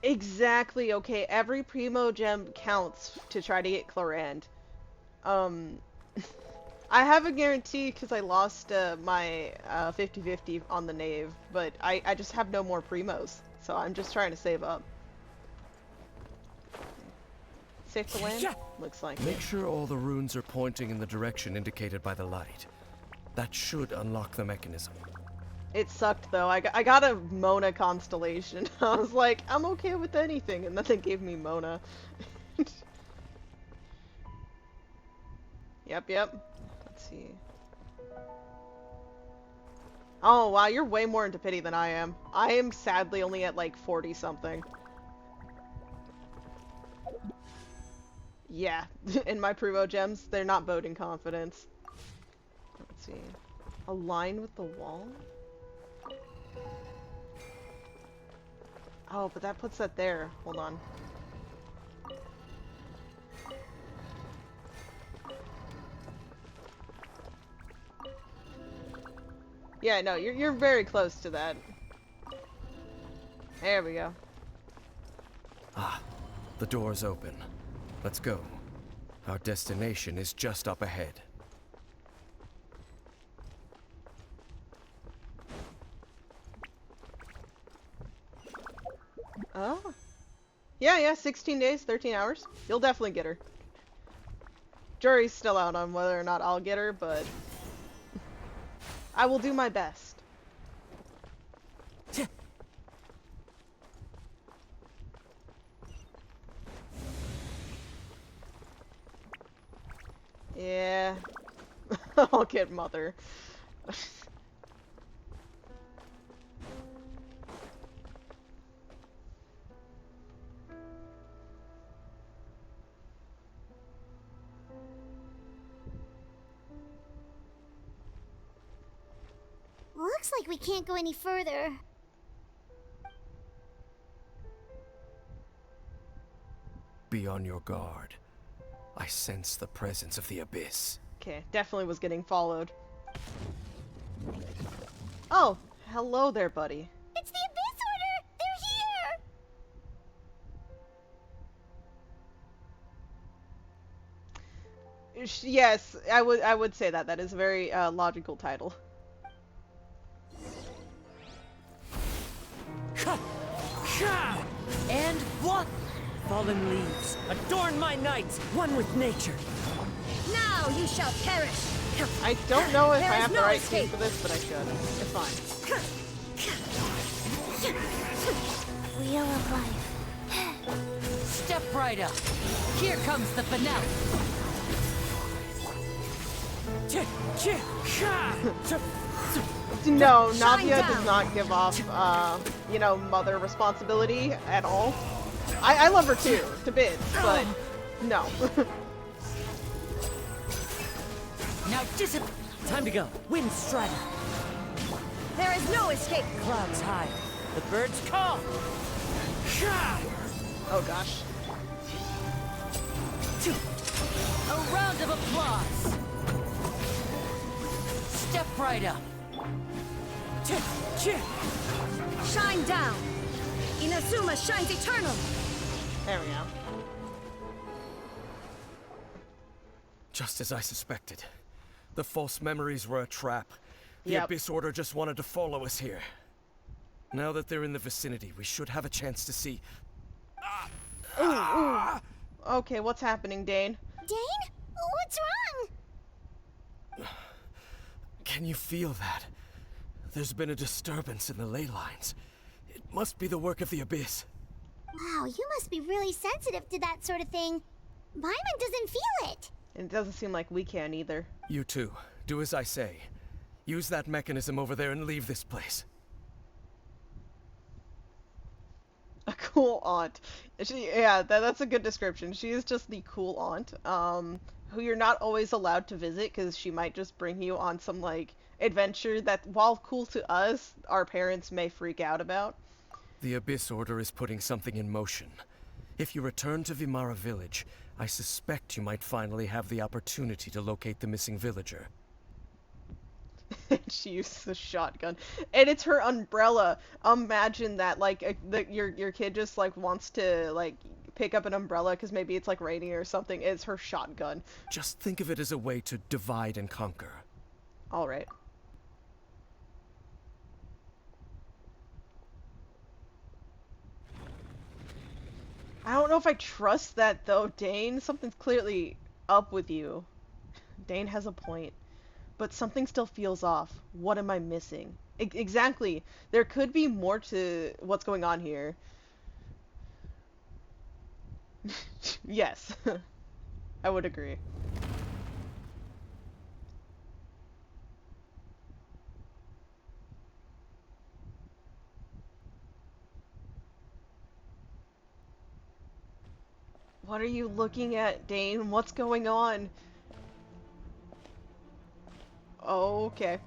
Exactly, okay, every Primo Gem counts to try to get Clorand. I have a guarantee because I lost my 50-50 on the Knave, but I just have no more primos, so I'm just trying to save up. Safe to land? Looks like Make it. sure all the runes are pointing in the direction indicated by the light. That should unlock the mechanism. It sucked though. I got a Mona constellation. I was like, I'm okay with anything, and then they gave me Mona. Yep. Let's see. Oh wow, you're way more into pity than I am. I am sadly only at like 40 something. Yeah, in my Primo gems, they're not voting confidence. Let's see. Align with the wall? Oh, but that puts that there. Hold on. Yeah, no, you're very close to that. There we go. Ah, the door's open. Let's go. Our destination is just up ahead. Oh. Yeah, 16 days, 13 hours. You'll definitely get her. Jury's still out on whether or not I'll get her, but I will do my best. Yeah. I'll get Mother. Looks like we can't go any further. Be on your guard. I sense the presence of the Abyss. Okay, definitely was getting followed. Oh, hello there, buddy. It's the Abyss Order! They're here! Yes, I would say that. That is a very logical title. And what? Fallen leaves, adorn my night, one with nature. Now you shall perish. I don't know if There I is have no the right escape. key for this, but I should. It's fine. Wheel of Life. Step right up. Here comes the finale. No, Shine Navia down. does not give off, you know, mother responsibility at all. I love her too, to bits, but no. Now disappear. Time to go. Wind strider. There is no escape. Clouds high. The birds call. Oh gosh. A round of applause. Step right up. Shine down. Inazuma shines eternal. There we go. Just as I suspected. The false memories were a trap. The Yep. Abyss Order just wanted to follow us here. Now that they're in the vicinity, we should have a chance to see. Ooh. Okay, what's happening, Dane? Dane? What's wrong? Can you feel that? There's been a disturbance in the ley lines. It must be the work of the Abyss. Wow, you must be really sensitive to that sort of thing. Paimon doesn't feel it. It doesn't seem like we can either. You too. Do as I say. Use that mechanism over there and leave this place. A cool aunt. Yeah, that's a good description. She is just the cool aunt, who you're not always allowed to visit because she might just bring you on some, like, adventure that, while cool to us, our parents may freak out about. The Abyss Order is putting something in motion. If you return to Vimara Village, I suspect you might finally have the opportunity to locate the missing villager. She uses a shotgun, and it's her umbrella. Imagine that, like, your kid just like wants to like pick up an umbrella because maybe it's like raining or something. It's her shotgun. Just think of it as a way to divide and conquer. All right. I don't know if I trust that though, Dane. Something's clearly up with you. Dane has a point. But something still feels off. What am I missing? Exactly. There could be more to what's going on here. Yes. I would agree. What are you looking at, Dane? What's going on? Okay.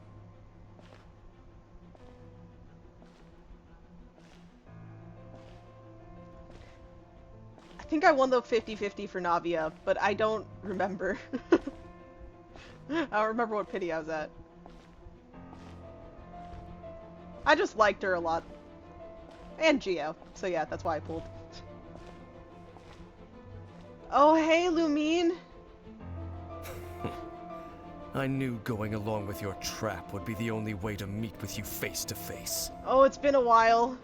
I think I won the 50-50 for Navia, but I don't remember. I don't remember what pity I was at. I just liked her a lot. And Geo. So yeah, that's why I pulled. Oh, hey, Lumine! I knew going along with your trap would be the only way to meet with you face to face. Oh, it's been a while.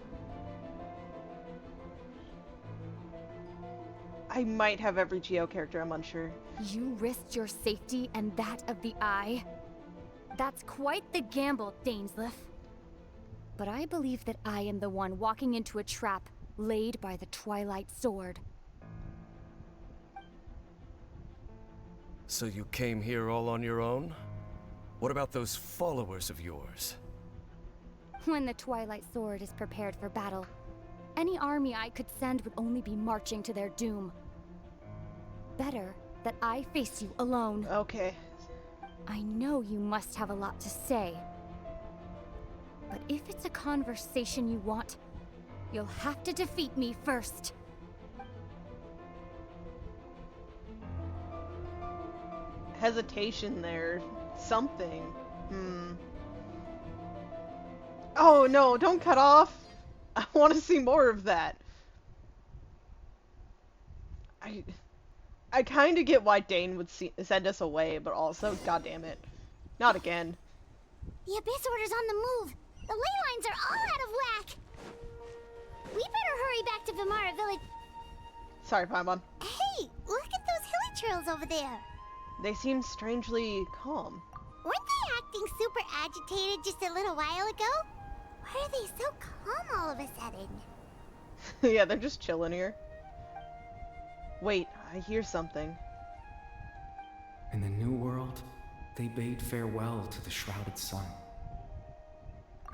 I might have every Geo character, I'm unsure. You risked your safety and that of the Eye? That's quite the gamble, Dainsleif. But I believe that I am the one walking into a trap laid by the Twilight Sword. So you came here all on your own? What about those followers of yours? When the Twilight Sword is prepared for battle, any army I could send would only be marching to their doom. Better that I face you alone. Okay. I know you must have a lot to say. But if it's a conversation you want, you'll have to defeat me first. Hesitation there. Something. Oh no, don't cut off! I want to see more of that. I kind of get why Dane would send us away, but also, goddammit. Not again. The Abyss Order's on the move. The ley lines are all out of whack. We better hurry back to Vimara Village. Sorry, Paimon. Hey, look at those hilly trails over there. They seem strangely calm. Weren't they acting super agitated just a little while ago? Why are they so calm all of a sudden? Yeah, they're just chilling here. Wait, I hear something. In the New World, they bade farewell to the shrouded sun.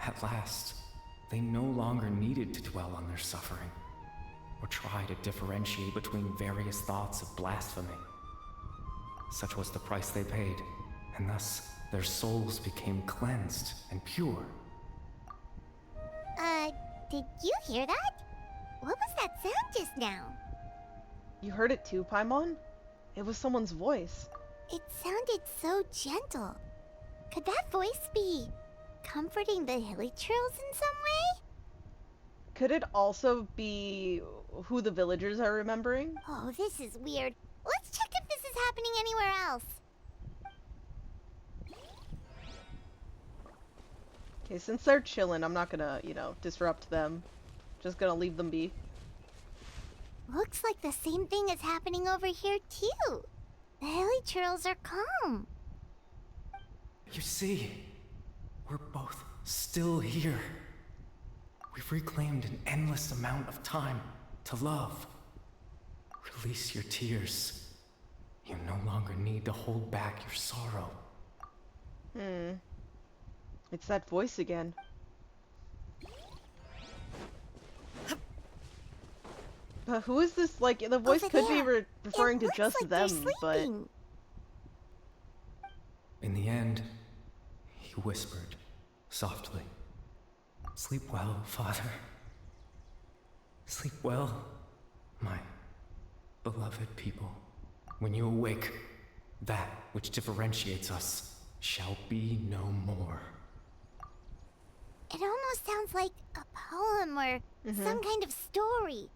At last, they no longer needed to dwell on their suffering, or try to differentiate between various thoughts of blasphemy. Such was the price they paid, and thus their souls became cleansed and pure. Did you hear that? What was that sound just now? You heard it too, Paimon? It was someone's voice. It sounded so gentle. Could that voice be comforting the hilly trails in some way? Could it also be who the villagers are remembering? Oh, this is weird. Let's check if this is happening anywhere else. Okay, since they're chilling, I'm not gonna, disrupt them. Just gonna leave them be. Looks like the same thing is happening over here, too. The hilly trails are calm. You see, we're both still here. We've reclaimed an endless amount of time to love. Release your tears. You no longer need to hold back your sorrow. It's that voice again. But who is this? Like, the voice could be referring to just like them, but... In the end, he whispered, softly, "Sleep well, Father. Sleep well, my beloved people. When you awake, that which differentiates us shall be no more. It almost sounds like a poem or some kind of story.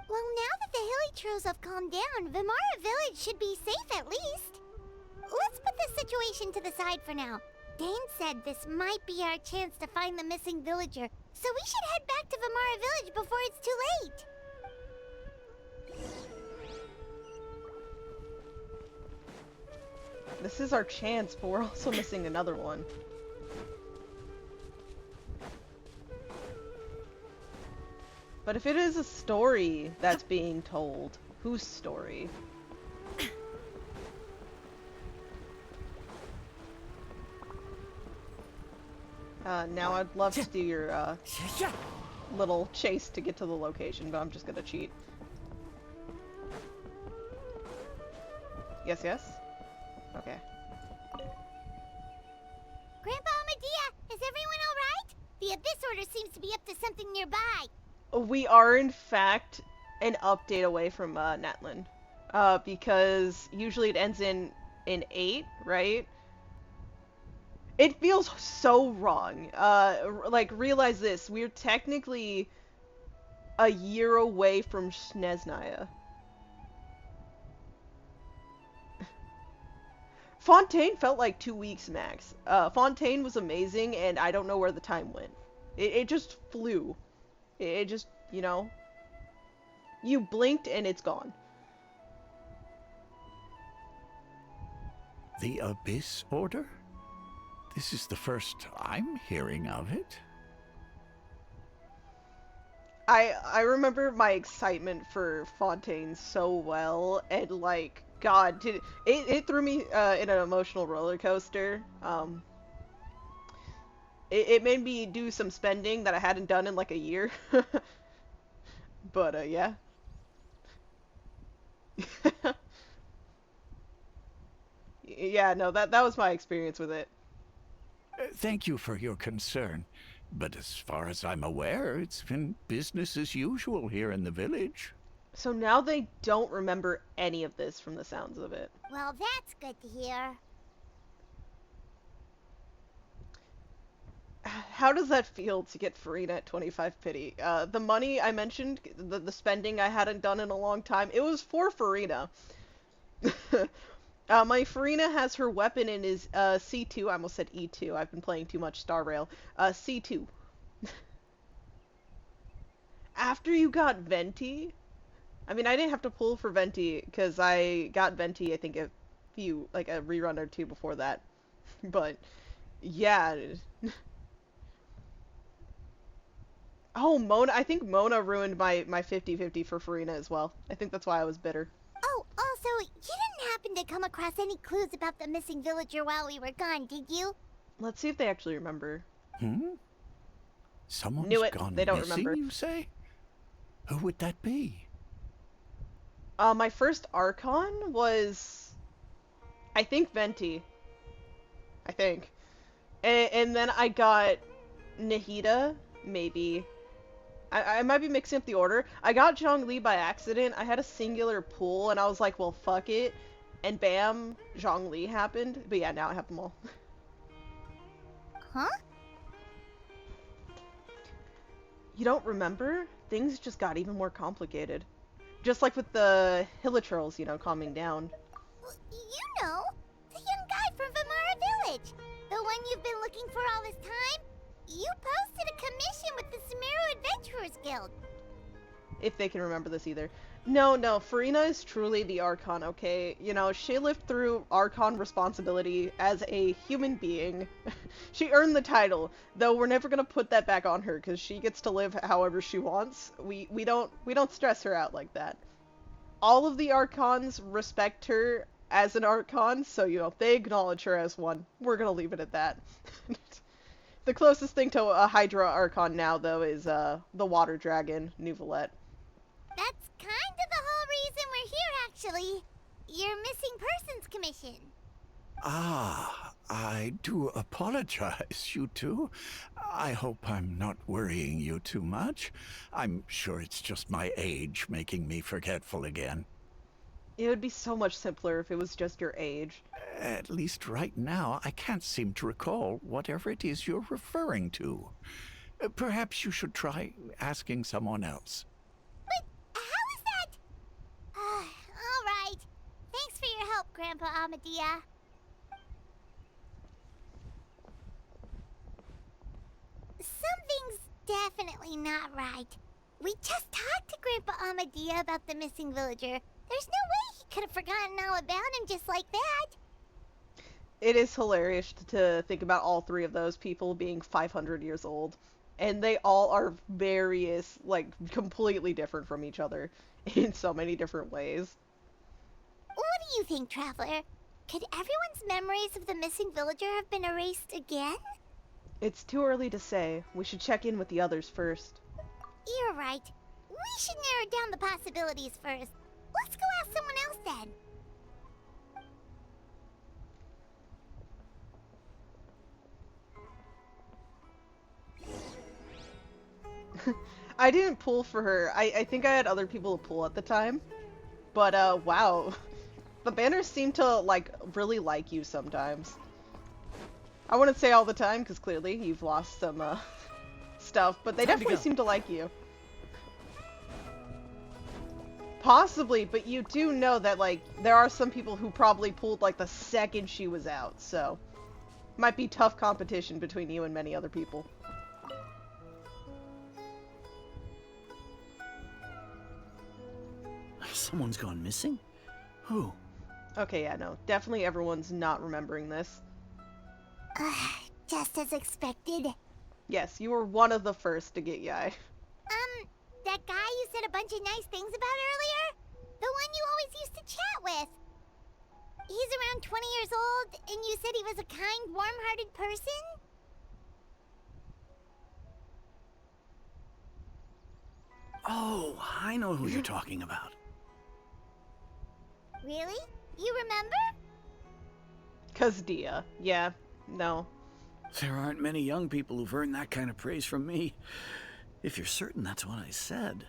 Well, now that the Hilichurls have calmed down, Vimara Village should be safe at least. Let's put this situation to the side for now. Dane said this might be our chance to find the missing villager, so we should head back to Vimara Village before it's too late. This is our chance, but we're also missing another one. But if it is a story that's being told, whose story? Now I'd love to do your little chase to get to the location, but I'm just gonna cheat. Yes, yes? Okay. Grandpa Medea, is everyone alright? The Abyss Order seems to be up to something nearby. We are, in fact, an update away from Natlan. Because usually it ends in 8, right? It feels so wrong. Like, realize this. We're technically a year away from Snezhnaya. Fontaine felt like 2 weeks max. Fontaine was amazing, and I don't know where the time went. It just flew. It just, you know, you blinked and it's gone. The Abyss Order? This is the first I'm hearing of it. I remember my excitement for Fontaine so well, and like, God, it threw me in an emotional roller coaster. It made me do some spending that I hadn't done in like a year. But yeah. Yeah, no, that was my experience with it. Thank you for your concern, but as far as I'm aware, it's been business as usual here in the village. So now they don't remember any of this from the sounds of it. Well, that's good to hear. How does that feel to get Farina at 25 pity? The money I mentioned, the spending I hadn't done in a long time, it was for Farina. My Farina has her weapon in his C2. I almost said E2. I've been playing too much Star Rail. C2. After you got Venti, I mean, I didn't have to pull for Venti because I got Venti, I think, a rerun or two before that. But yeah. Oh, Mona. I think Mona ruined my 50-50 for Farina as well. I think that's why I was bitter. Oh, also, you didn't happen to come across any clues about the missing villager while we were gone, did you? Let's see if they actually remember. Someone's Knew it. gone They don't missing, remember. you say? Who would that be? My first Archon was, I think, Venti. I think. And then I got Nahida, maybe. I might be mixing up the order. I got Zhongli by accident. I had a singular pool, and I was like, well, fuck it. And bam, Zhongli happened. But yeah, now I have them all. Huh? You don't remember? Things just got even more complicated. Just like with the Hilichurls, you know, calming down. Well, you know, the young guy from Vimara Village. The one you've been looking for all this time. You posted a commission with the Sumeru Adventurers Guild. If they can remember this either. No, Farina is truly the Archon, okay? You know, she lived through Archon responsibility as a human being. She earned the title, though we're never gonna put that back on her, because she gets to live however she wants. We don't stress her out like that. All of the Archons respect her as an Archon, so, you know, they acknowledge her as one. We're gonna leave it at that. The closest thing to a Hydra Archon now, though, is the Water Dragon, Nouvelette. That's kind of the whole reason we're here, actually. Your missing persons commission. Ah, I do apologize, you two. I hope I'm not worrying you too much. I'm sure it's just my age making me forgetful again. It would be so much simpler if it was just your age. At least right now, I can't seem to recall whatever it is you're referring to. Perhaps you should try asking someone else. But how is that? All right. Thanks for your help, Grandpa Amadea. Something's definitely not right. We just talked to Grandpa Amadea about the missing villager. There's no way he could have forgotten all about him just like that. It is hilarious to think about all three of those people being 500 years old. And they all are various, like, completely different from each other in so many different ways. What do you think, Traveler? Could everyone's memories of the missing villager have been erased again? It's too early to say. We should check in with the others first. You're right. We should narrow down the possibilities first. Let's go ask someone else then. I didn't pull for her. I think I had other people to pull at the time. But, wow. The banners seem to, like, really like you sometimes. I wouldn't say all the time, because clearly you've lost some, stuff, but they definitely seem to like you. Possibly, but you do know that, like, there are some people who probably pulled, like, the second she was out, so... Might be tough competition between you and many other people. Someone's gone missing? Who? Okay, yeah, no. Definitely everyone's not remembering this. Just as expected. Yes, you were one of the first to get Yai. That guy you said a bunch of nice things about earlier? The one you always used to chat with. He's around 20 years old, and you said he was a kind, warm-hearted person? Oh, I know who you're talking about. Really? You remember? 'Cause Dia. Yeah. No. There aren't many young people who've earned that kind of praise from me. If you're certain that's what I said.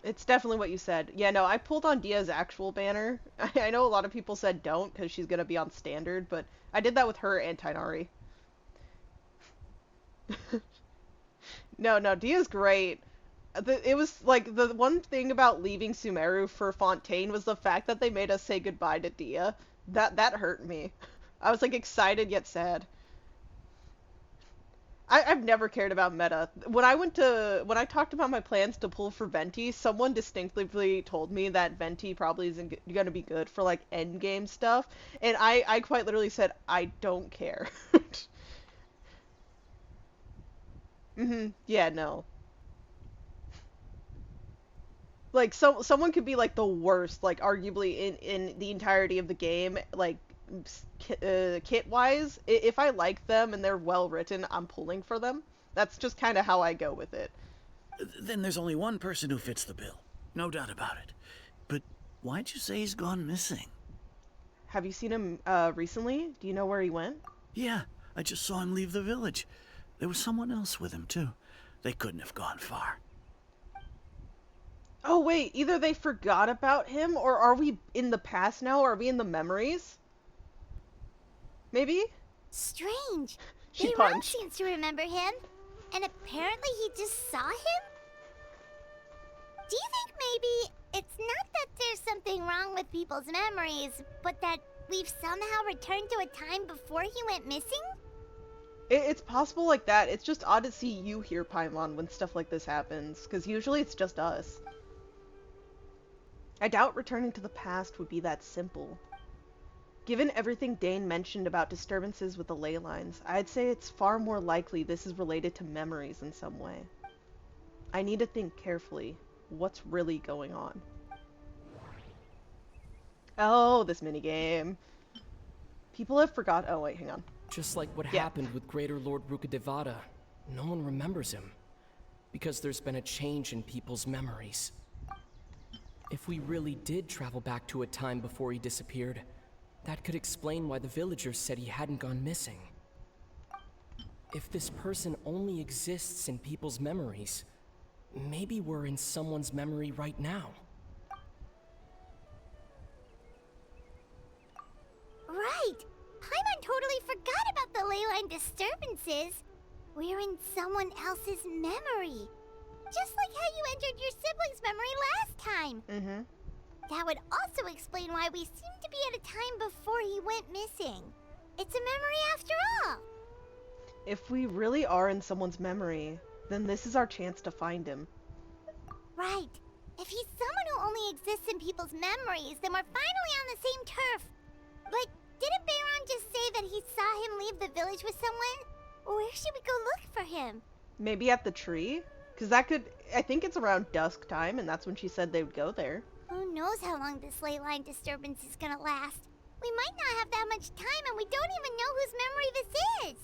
It's definitely what you said. Yeah, no, I pulled on Dia's actual banner. I know a lot of people said don't, because she's gonna be on standard, but I did that with her and Tainari. No, Dia's great. It was, like, the one thing about leaving Sumeru for Fontaine was the fact that they made us say goodbye to Dia. That hurt me. I was, like, excited yet sad. I've never cared about meta. When I talked about my plans to pull for Venti, someone distinctively told me that Venti probably isn't gonna be good for, like, endgame stuff, and I quite literally said, I don't care. Yeah, no. Like, someone could be, like, the worst, like, arguably in the entirety of the game, like, kit-wise. If I like them and they're well-written, I'm pulling for them. That's just kind of how I go with it. Then there's only one person who fits the bill. No doubt about it. But why'd you say he's gone missing? Have you seen him, recently? Do you know where he went? Yeah, I just saw him leave the village. There was someone else with him, too. They couldn't have gone far. Oh, wait, either they forgot about him, or are we in the past now? Are we in the memories? Maybe? Strange. She Bayron punched. seems to remember him, and apparently he just saw him? Do you think maybe it's not that there's something wrong with people's memories, but that we've somehow returned to a time before he went missing? It's possible like that. It's just odd to see you here, Paimon, when stuff like this happens, because usually it's just us. I doubt returning to the past would be that simple. Given everything Dane mentioned about disturbances with the ley lines, I'd say it's far more likely this is related to memories in some way. I need to think carefully. What's really going on? Oh, this minigame. People have forgot. Oh, wait, hang on. Just like what happened with Greater Lord Rukkhadevata, no one remembers him. Because there's been a change in people's memories. If we really did travel back to a time before he disappeared, that could explain why the villagers said he hadn't gone missing. If this person only exists in people's memories, maybe we're in someone's memory right now. disturbances, we're in someone else's memory. Just like how you entered your sibling's memory last time. Mm-hmm. That would also explain why we seem to be at a time before he went missing. It's a memory after all. If we really are in someone's memory, then this is our chance to find him. Right. If he's someone who only exists in people's memories, then we're finally on the same turf. But didn't Bayron just say that he saw him leave the village with someone? Where should we go look for him? Maybe at the tree? Because that could... I think it's around dusk time, and that's when she said they would go there. Who knows how long this ley line disturbance is gonna last? We might not have that much time, and we don't even know whose memory this is.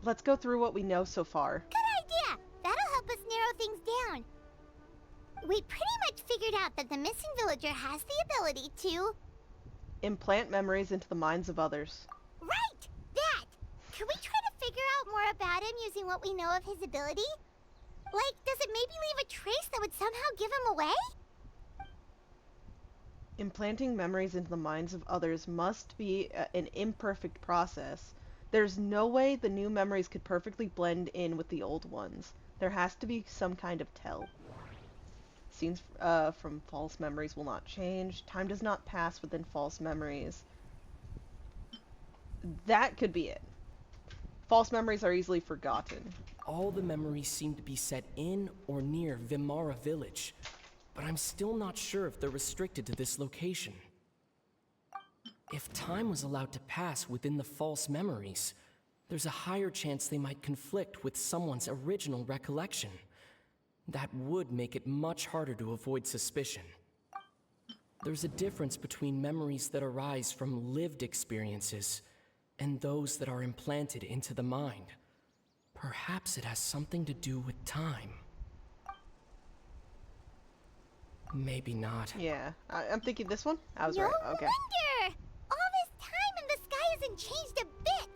Let's go through what we know so far. Good idea! That'll help us narrow things down. We pretty much figured out that the missing villager has the ability to... implant memories into the minds of others. Right! That! Can we try to figure out more about him using what we know of his ability? Like, does it maybe leave a trace that would somehow give him away? Implanting memories into the minds of others must be an imperfect process. There's no way the new memories could perfectly blend in with the old ones. There has to be some kind of tell. Scenes from false memories will not change. Time does not pass within false memories. That could be it. False memories are easily forgotten. All the memories seem to be set in or near Vimara village, but I'm still not sure if they're restricted to this location. If time was allowed to pass within the false memories, there's a higher chance they might conflict with someone's original recollection. That would make it much harder to avoid suspicion. There's a difference between memories that arise from lived experiences and those that are implanted into the mind. Perhaps it has something to do with time. Maybe not. Yeah, I'm thinking this one? I was no right, okay. wonder! All this time and the sky hasn't changed a bit!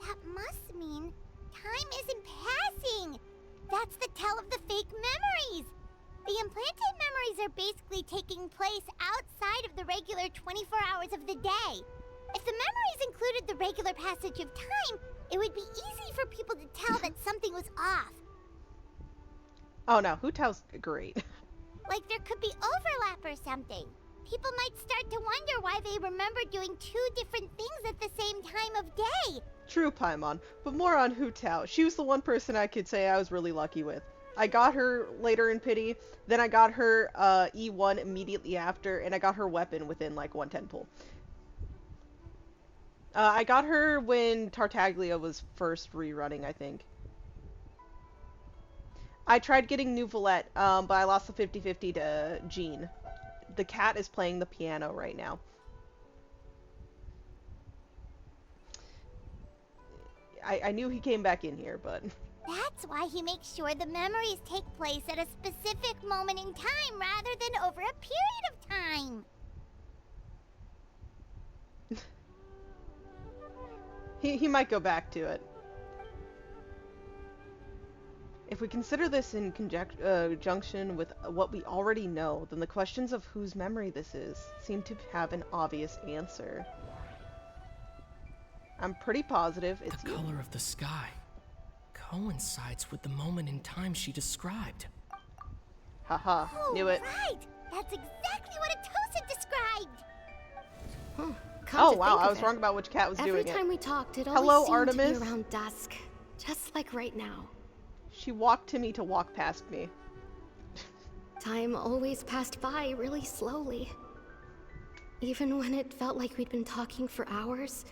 That must mean time isn't passing! That's the tell of the fake memories! The implanted memories are basically taking place outside of the regular 24 hours of the day. If the memories included the regular passage of time, it would be easy for people to tell that something was off. Oh no, Hu Tao's great. Like there could be overlap or something. People might start to wonder why they remember doing two different things at the same time of day. True, Paimon, but more on Hu Tao. She was the one person I could say I was really lucky with. I got her later in Pity, then I got her E1 immediately after, and I got her weapon within like 110 pull. I got her when Tartaglia was first rerunning, I think. I tried getting New Valette, but I lost the 50-50 to Jean. The cat is playing the piano right now. I knew he came back in here, but... That's why he makes sure the memories take place at a specific moment in time rather than over a period of time. He might go back to it. If we consider this in conjunction with what we already know, then the questions of whose memory this is seem to have an obvious answer. I'm pretty positive it's the color of the sky coincides with the moment in time she described. Haha, knew it. Right! That's exactly what Atosa described! Oh wow, I was wrong about which cat was doing it. Every time we talked, it Hello, always seemed Artemis. to be around dusk. Just like right now. She walked to me to walk past me. Time always passed by really slowly. Even when it felt like we'd been talking for hours,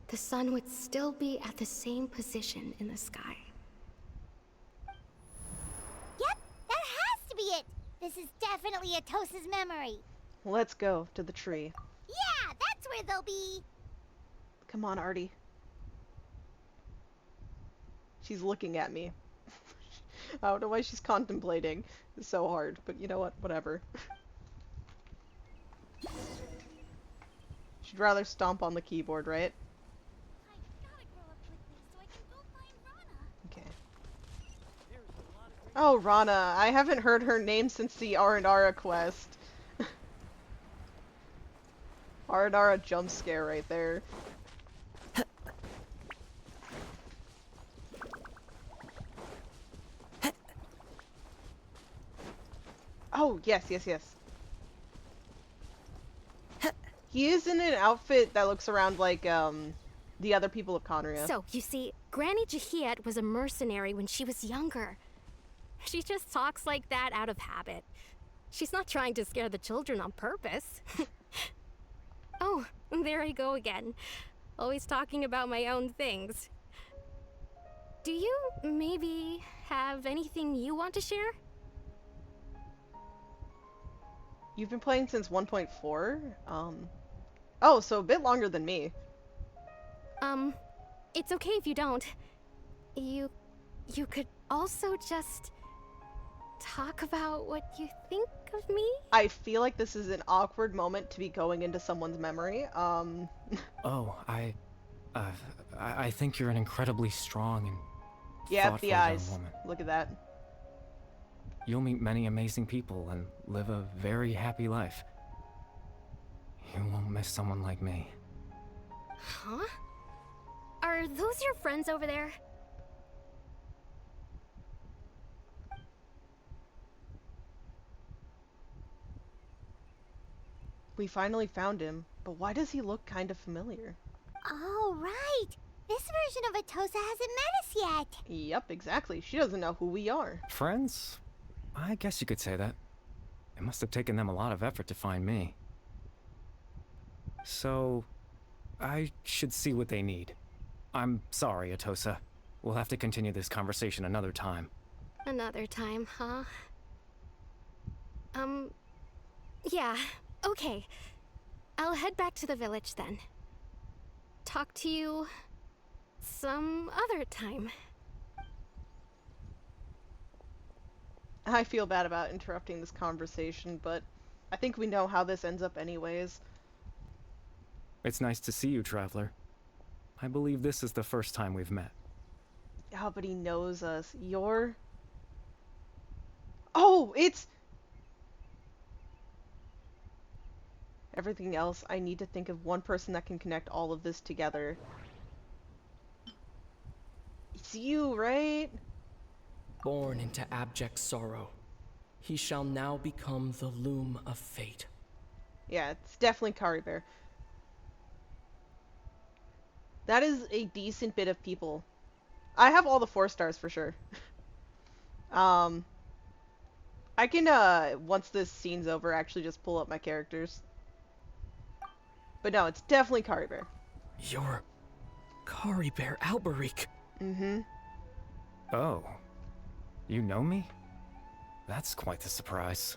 the sun would still be at the same position in the sky. Yep, that has to be it! This is definitely Atosa's memory. Let's go to the tree. Yeah, that's where they'll be. Come on, Artie. She's looking at me. I don't know why she's contemplating. It's so hard, but you know what? Whatever. She'd rather stomp on the keyboard, right? Okay. Oh, Rana. I haven't heard her name since the Aranara quest. Aranara jump scare right there. yes, yes, yes. He is in an outfit that looks around like, the other people of Conria. So, you see, Granny Jahiet was a mercenary when she was younger. She just talks like that out of habit. She's not trying to scare the children on purpose. Oh, there I go again. Always talking about my own things. Do you maybe have anything you want to share? You've been playing since 1.4? Oh, so a bit longer than me. It's okay if you don't. You could also just talk about what you think of me? I feel like this is an awkward moment to be going into someone's memory. Oh, I think you're an incredibly strong and yeah, thoughtful the eyes. young woman. Look at that. You'll meet many amazing people and live a very happy life. You won't miss someone like me. Huh? Are those your friends over there? We finally found him, but why does he look kind of familiar? Oh, right. This version of Atosa hasn't met us yet. Yep, exactly. She doesn't know who we are. Friends? I guess you could say that. It must have taken them a lot of effort to find me. So, I should see what they need. I'm sorry, Atosa. We'll have to continue this conversation another time. Another time, huh? Yeah, okay. I'll head back to the village then. Talk to you some other time. I feel bad about interrupting this conversation, but I think we know how this ends up anyways. It's nice to see you, Traveler. I believe this is the first time we've met. Oh, but he knows us. You're... Oh, it's... Everything else, I need to think of one person that can connect all of this together. It's you, right? Born into abject sorrow, he shall now become the loom of fate. Yeah, it's definitely Kari Bear. That is a decent bit of people. I have all the 4 stars for sure. I can, once this scene's over, actually just pull up my characters. But no, it's definitely Kari Bear. You're Kari Bear Alberic. Mm-hmm. Oh. You know me? That's quite the surprise.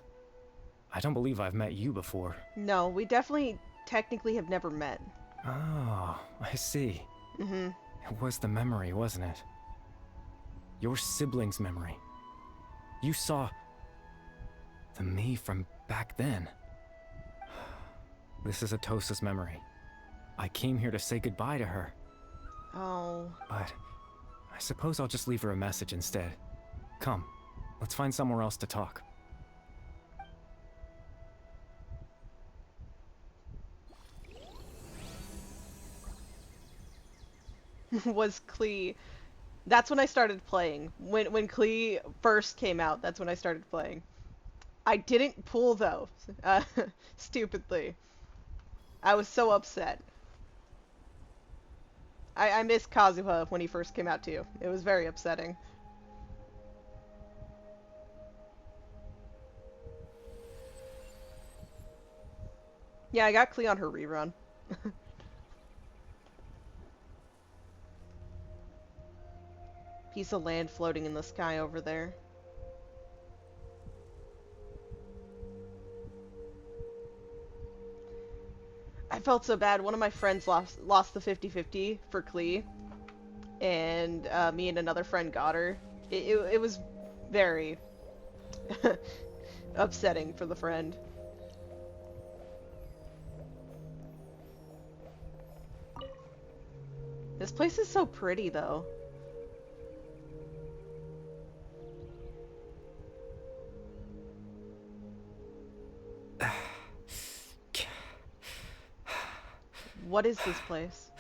I don't believe I've met you before. No, we definitely technically have never met. Oh, I see. Mm-hmm. It was the memory, wasn't it? Your sibling's memory. You saw... the me from back then. This is Atosa's memory. I came here to say goodbye to her. Oh. But I suppose I'll just leave her a message instead. Come, let's find somewhere else to talk. Was Klee. That's when I started playing. When Klee first came out, that's when I started playing. I didn't pull though, stupidly. I was so upset. I missed Kazuha when he first came out too. It was very upsetting. Yeah, I got Klee on her rerun. Piece of land floating in the sky over there. I felt so bad. One of my friends lost the 50-50 for Klee, and me and another friend got her. It was very upsetting for the friend. This place is so pretty, though. What is this place?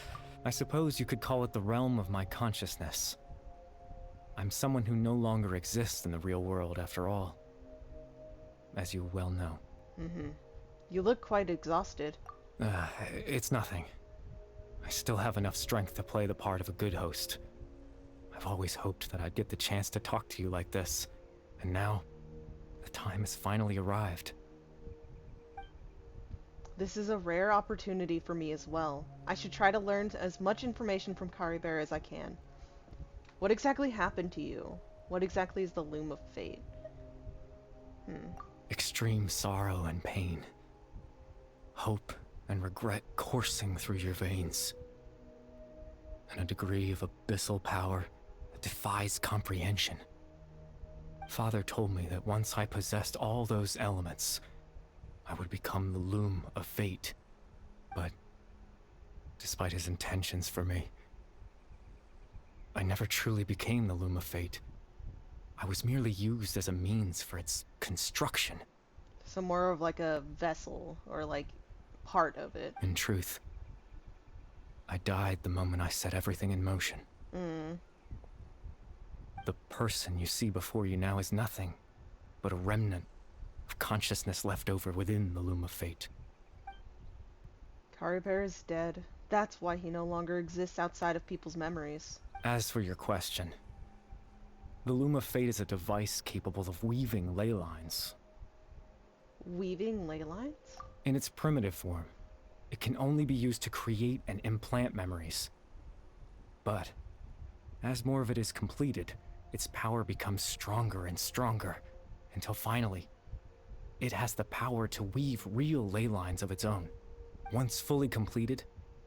I suppose you could call it the realm of my consciousness. I'm someone who no longer exists in the real world, after all. as you well know. Mm-hmm. You look quite exhausted. It's nothing. I still have enough strength to play the part of a good host. I've always hoped that I'd get the chance to talk to you like this, and now, the time has finally arrived. This is a rare opportunity for me as well. I should try to learn as much information from Caribert as I can. What exactly happened to you? What exactly is the Loom of Fate? Extreme sorrow and pain. Hope and regret coursing through your veins. And a degree of abyssal power that defies comprehension. Father told me that once I possessed all those elements, I would become the Loom of Fate. But, despite his intentions for me, I never truly became the Loom of Fate. I was merely used as a means for its construction. So more of like a vessel, or like part of it. In truth, I died the moment I set everything in motion. The person you see before you now is nothing but a remnant of consciousness left over within the Loom of Fate. Caribert is dead. That's why he no longer exists outside of people's memories. As for your question, the Loom of Fate is a device capable of weaving ley lines. Weaving ley lines? In its primitive form, it can only be used to create and implant memories. But, as more of it is completed, its power becomes stronger and stronger, until finally, it has the power to weave real ley lines of its own. Once fully completed,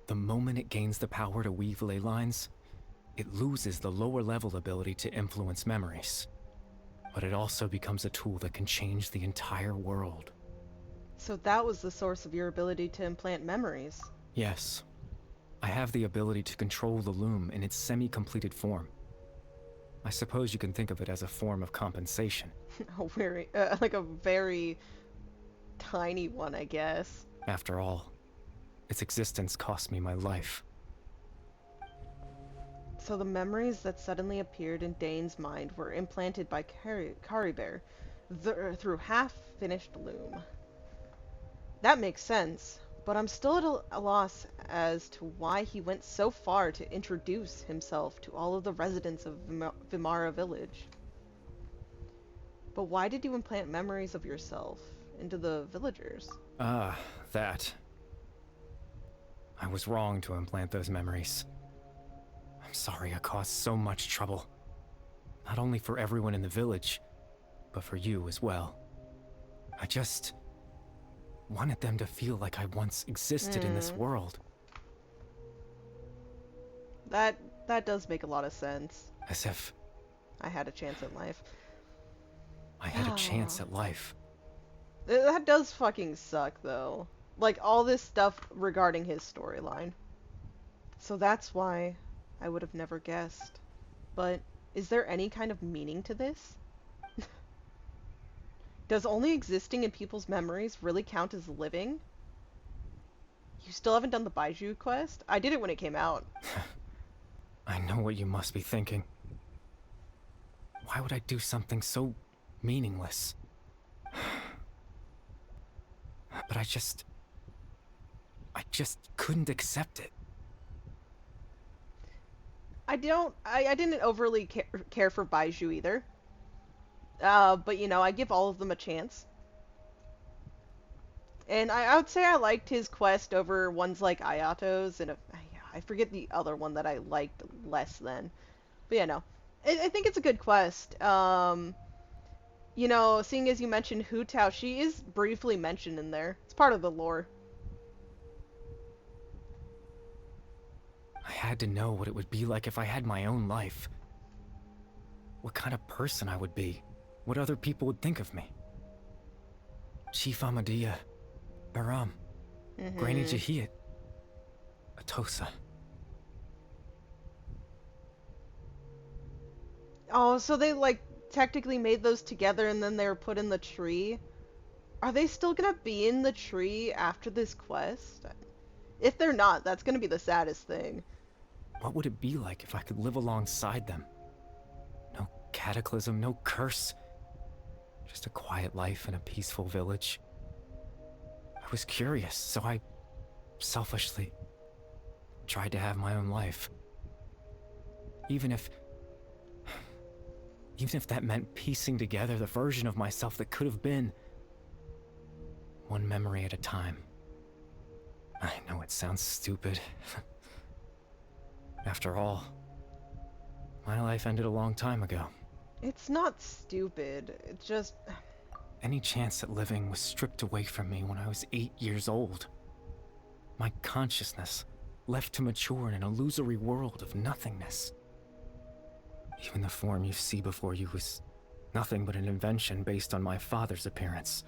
the moment it gains the power to weave ley lines, it loses the lower level ability to influence memories. But it also becomes a tool that can change the entire world. So that was the source of your ability to implant memories. Yes. I have the ability to control the Loom in its semi-completed form. I suppose you can think of it as a form of compensation. Like a very tiny one, I guess. After all, its existence cost me my life. So the memories that suddenly appeared in Dane's mind were implanted by Caribert through half-finished Loom. That makes sense, but I'm still at a loss as to why he went so far to introduce himself to all of the residents of Vimara Village. But why did you implant memories of yourself into the villagers? That. I was wrong to implant those memories. I'm sorry I caused so much trouble. Not only for everyone in the village, but for you as well. I just wanted them to feel like I once existed in this world. That does make a lot of sense. As if I had a chance at life. I had a chance at life. That does fucking suck, though. Like, all this stuff regarding his storyline. So that's why I would have never guessed. But is there any kind of meaning to this? Does only existing in people's memories really count as living? You still haven't done the Baiju quest? I did it when it came out. I know what you must be thinking. Why would I do something so meaningless? But I just couldn't accept it. I didn't overly care for Baiju either. But, you know, I give all of them a chance. And I would say I liked his quest over ones like Ayato's, and I forget the other one that I liked less than. But yeah, no. I think it's a good quest. You know, seeing as you mentioned Hu Tao, she is briefly mentioned in there. It's part of the lore. I had to know what it would be like if I had my own life. What kind of person I would be. What other people would think of me. Chief Ahmadiyya, Baram, Granny Jahiyat, Atosa. Oh, so they, like, technically made those together and then they were put in the tree? Are they still gonna be in the tree after this quest? If they're not, that's gonna be the saddest thing. What would it be like if I could live alongside them? No cataclysm, no curse. Just a quiet life in a peaceful village. I was curious, so I selfishly tried to have my own life. Even if that meant piecing together the version of myself that could have been. One memory at a time. I know it sounds stupid. After all, my life ended a long time ago. It's not stupid. It's just... Any chance at living was stripped away from me when I was 8 years old. My consciousness left to mature in an illusory world of nothingness. Even the form you see before you was nothing but an invention based on my father's appearance.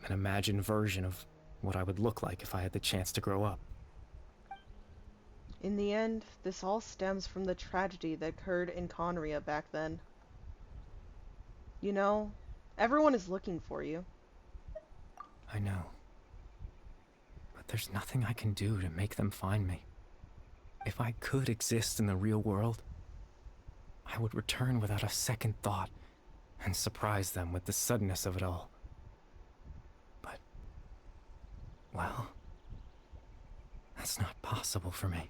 An imagined version of what I would look like if I had the chance to grow up. In the end, this all stems from the tragedy that occurred in Conria back then. You know, everyone is looking for you. I know. But there's nothing I can do to make them find me. If I could exist in the real world, I would return without a second thought and surprise them with the suddenness of it all. But, well, that's not possible for me.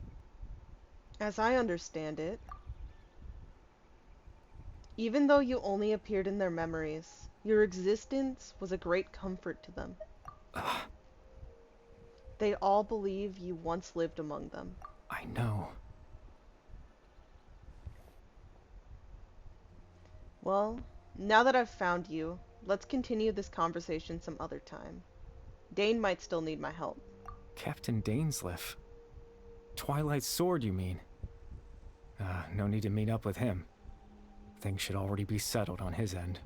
As I understand it, even though you only appeared in their memories, your existence was a great comfort to them. They all believe you once lived among them. I know. Well, now that I've found you, let's continue this conversation some other time. Dane might still need my help. Captain Dainsleif? Twilight Sword, you mean? No need to meet up with him. Things should already be settled on his end.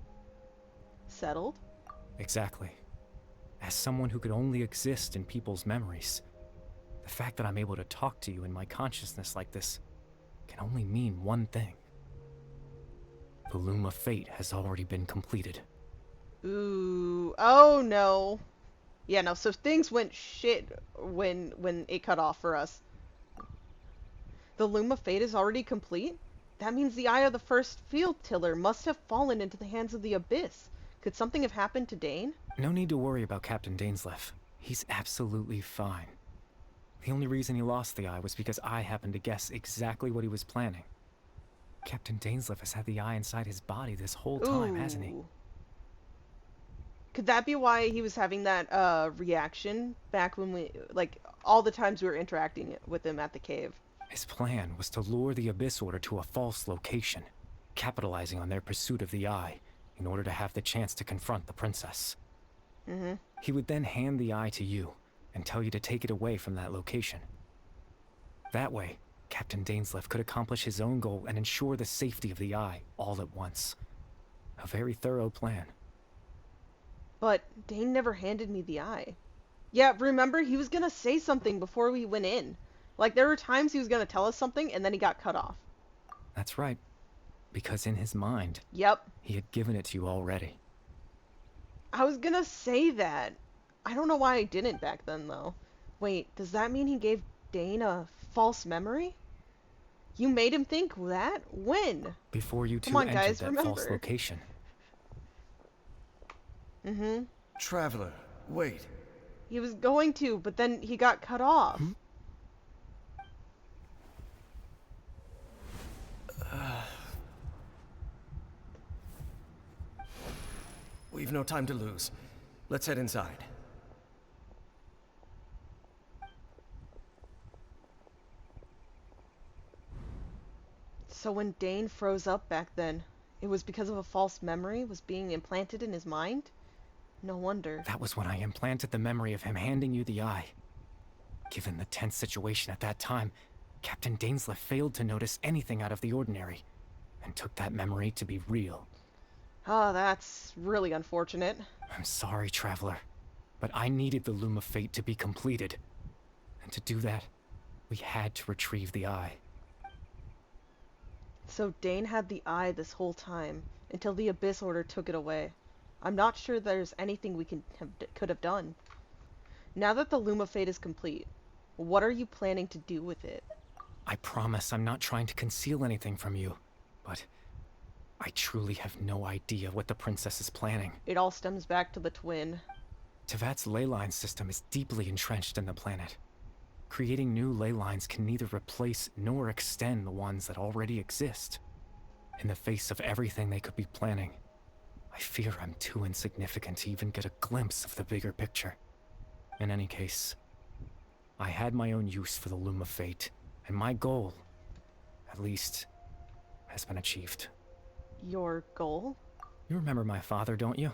Settled? Exactly. As someone who could only exist in people's memories, the fact that I'm able to talk to you in my consciousness like this can only mean one thing. The Loom of Fate has already been completed. Ooh, oh no. Yeah, no, so things went shit when it cut off for us. The Loom of Fate is already complete? That means the Eye of the First Field Tiller must have fallen into the hands of the Abyss. Could something have happened to Dane? No need to worry about Captain Dainsleif. He's absolutely fine. The only reason he lost the eye was because I happened to guess exactly what he was planning. Captain Dainsleif has had the eye inside his body this whole time, hasn't he? Could that be why he was having that reaction back when we, like, all the times we were interacting with him at the cave? His plan was to lure the Abyss Order to a false location, capitalizing on their pursuit of the eye in order to have the chance to confront the princess. He would then hand the eye to you and tell you to take it away from that location. That way, Captain Dainsleif could accomplish his own goal and ensure the safety of the eye all at once. A very thorough plan. But Dane never handed me the eye. Yeah, remember, he was gonna say something before we went in. Like, there were times he was gonna tell us something, and then he got cut off. That's right. Because in his mind, yep, he had given it to you already. I was gonna say that. I don't know why I didn't back then, though. Wait, does that mean he gave Dane a false memory? You made him think that? When? Before you two entered that false location. Traveler, wait. He was going to, but then he got cut off. We've no time to lose. Let's head inside. So when Dane froze up back then, it was because of a false memory was being implanted in his mind? No wonder. That was when I implanted the memory of him handing you the eye. Given the tense situation at that time, Captain Dainsleif failed to notice anything out of the ordinary, and took that memory to be real. Oh, that's really unfortunate. I'm sorry, Traveler, but I needed the Loom of Fate to be completed. And to do that, we had to retrieve the eye. So Dane had the eye this whole time, until the Abyss Order took it away. I'm not sure there's anything we could have done. Now that the Loom of Fate is complete, what are you planning to do with it? I promise I'm not trying to conceal anything from you, but I truly have no idea what the princess is planning. It all stems back to the twin. Tevat's ley line system is deeply entrenched in the planet. Creating new ley lines can neither replace nor extend the ones that already exist. In the face of everything they could be planning, I fear I'm too insignificant to even get a glimpse of the bigger picture. In any case, I had my own use for the Loom of Fate, and my goal, at least, has been achieved. Your goal? You remember my father, don't you?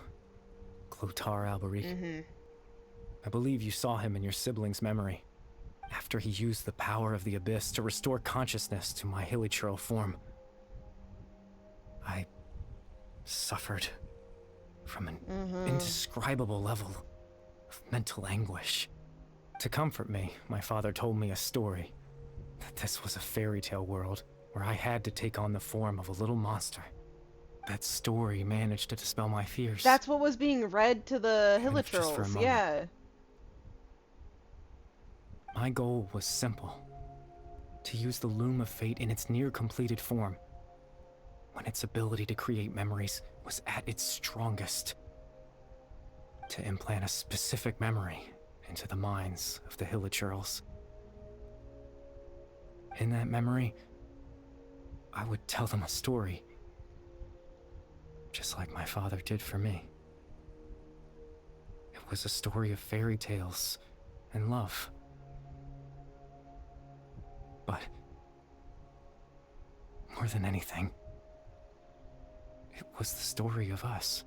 Clotar Alberic. Mm-hmm. I believe you saw him in your sibling's memory. After he used the power of the Abyss to restore consciousness to my hilichurl form, I suffered from an indescribable level of mental anguish. To comfort me, my father told me a story, that this was a fairy tale world where I had to take on the form of a little monster. That story managed to dispel my fears. That's what was being read to the Even if just for a hilichurls, moment. yeah. My goal was simple. To use the Loom of Fate in its near-completed form, when its ability to create memories was at its strongest. To implant a specific memory into the minds of the hilichurls. In that memory, I would tell them a story, just like my father did for me. It was a story of fairy tales and love. But more than anything, it was the story of us.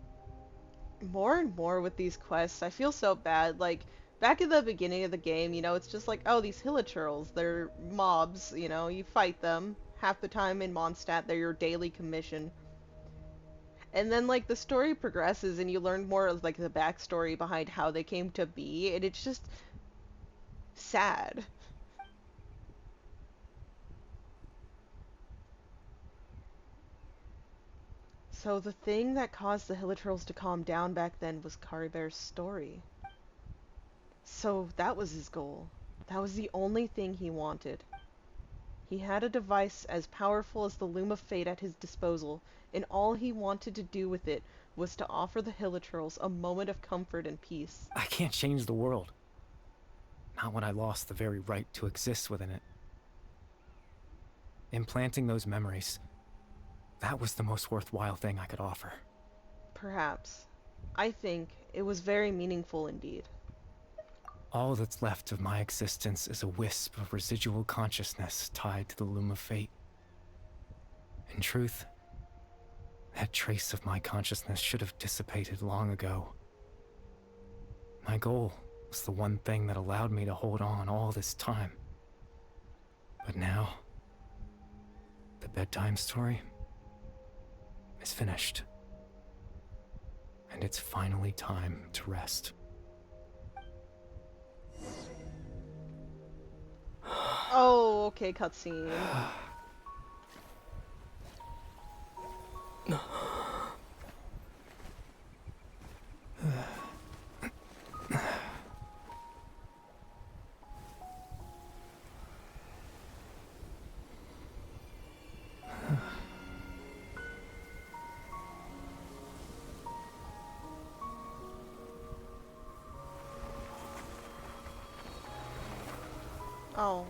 More and more with these quests, I feel so bad. Like, back at the beginning of the game, you know, it's just like, oh, these hilichurls, they're mobs, you know, you fight them. Half the time in Mondstadt, they're your daily commission. And then, like, the story progresses and you learn more of, like, the backstory behind how they came to be, and it's just sad. So the thing that caused the hilichurls to calm down back then was Caribear's story. So that was his goal. That was the only thing he wanted. He had a device as powerful as the Loom of Fate at his disposal, and all he wanted to do with it was to offer the hilichurls a moment of comfort and peace. I can't change the world. Not when I lost the very right to exist within it. Implanting those memories, that was the most worthwhile thing I could offer. Perhaps. I think it was very meaningful indeed. All that's left of my existence is a wisp of residual consciousness tied to the Loom of Fate. In truth, that trace of my consciousness should have dissipated long ago. My goal was the one thing that allowed me to hold on all this time. But now, the bedtime story is finished. And it's finally time to rest. Oh, okay, cutscene. Oh.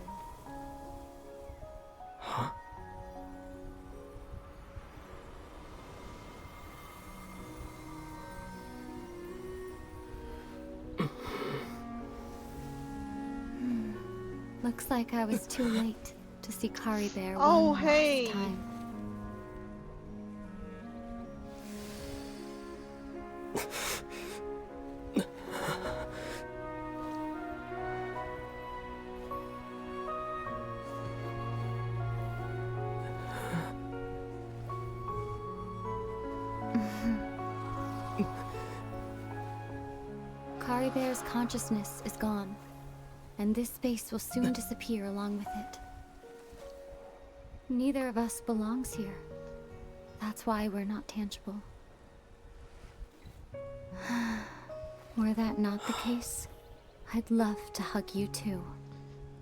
Looks like I was too late to see Caribear Oh, one hey. last time. Caribear's consciousness is gone, and this space will soon disappear along with it. Neither of us belongs here. That's why we're not tangible. Were that not the case, I'd love to hug you too.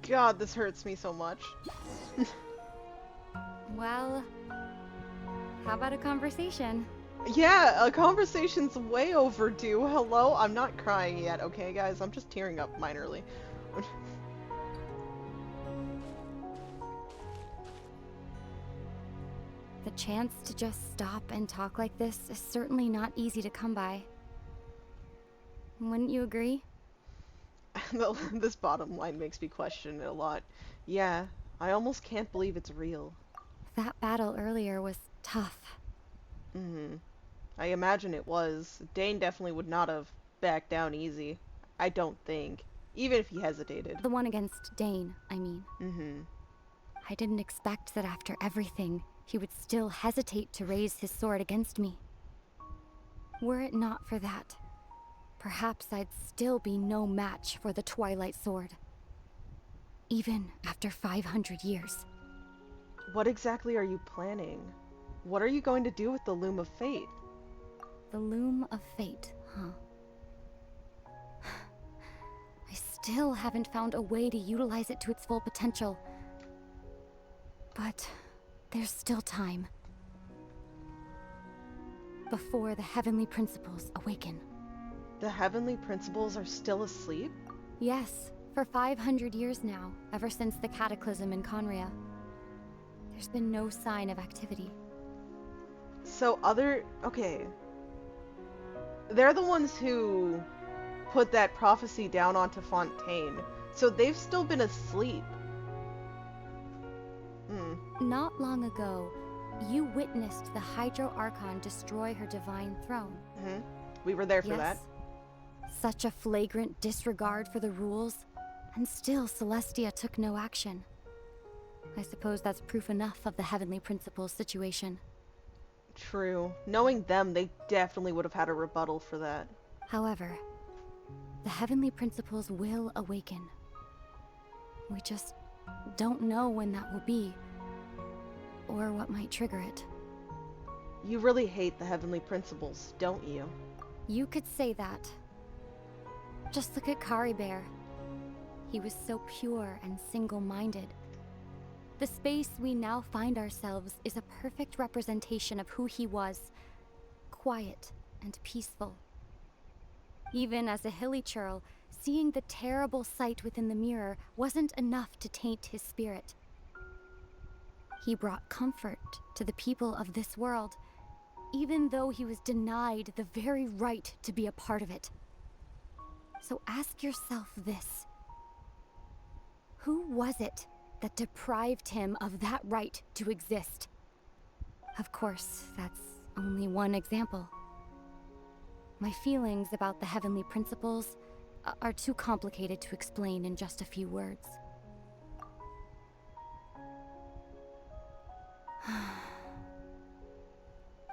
God, this hurts me so much. Well, How about a conversation? Yeah, a conversation's way overdue. Hello? I'm not crying yet, okay, guys? I'm just tearing up minorly. The chance to just stop and talk like this is certainly not easy to come by. Wouldn't you agree? This bottom line makes me question it a lot. Yeah, I almost can't believe it's real. That battle earlier was tough. I imagine it was. Dane definitely would not have backed down easy. I don't think. Even if he hesitated. The one against Dane, I mean. I didn't expect that after everything, he would still hesitate to raise his sword against me. Were it not for that, perhaps I'd still be no match for the Twilight Sword. Even after 500 years. What exactly are you planning? What are you going to do with the Loom of Fate? The Loom of Fate, huh? I still haven't found a way to utilize it to its full potential. But there's still time. Before the Heavenly Principles awaken. The Heavenly Principles are still asleep? Yes, for 500 years now, ever since the Cataclysm in Conria. There's been no sign of activity. So okay. They're the ones who put that prophecy down onto Fontaine. So they've still been asleep. Not long ago, you witnessed the Hydro Archon destroy her divine throne. We were there for that. Such a flagrant disregard for the rules, and still Celestia took no action. I suppose that's proof enough of the Heavenly Principles situation. True. Knowing them, they definitely would have had a rebuttal for that. However, the Heavenly Principles will awaken. We just don't know when that will be, or what might trigger it. You really hate the Heavenly Principles, don't you? You could say that. Just look at Kari Bear. He was so pure and single-minded. The space we now find ourselves is a perfect representation of who he was. Quiet and peaceful. Even as a hilly churl, seeing the terrible sight within the mirror wasn't enough to taint his spirit. He brought comfort to the people of this world, even though he was denied the very right to be a part of it. So ask yourself this. Who was it that deprived him of that right to exist? Of course, that's only one example. My feelings about the Heavenly Principles are too complicated to explain in just a few words.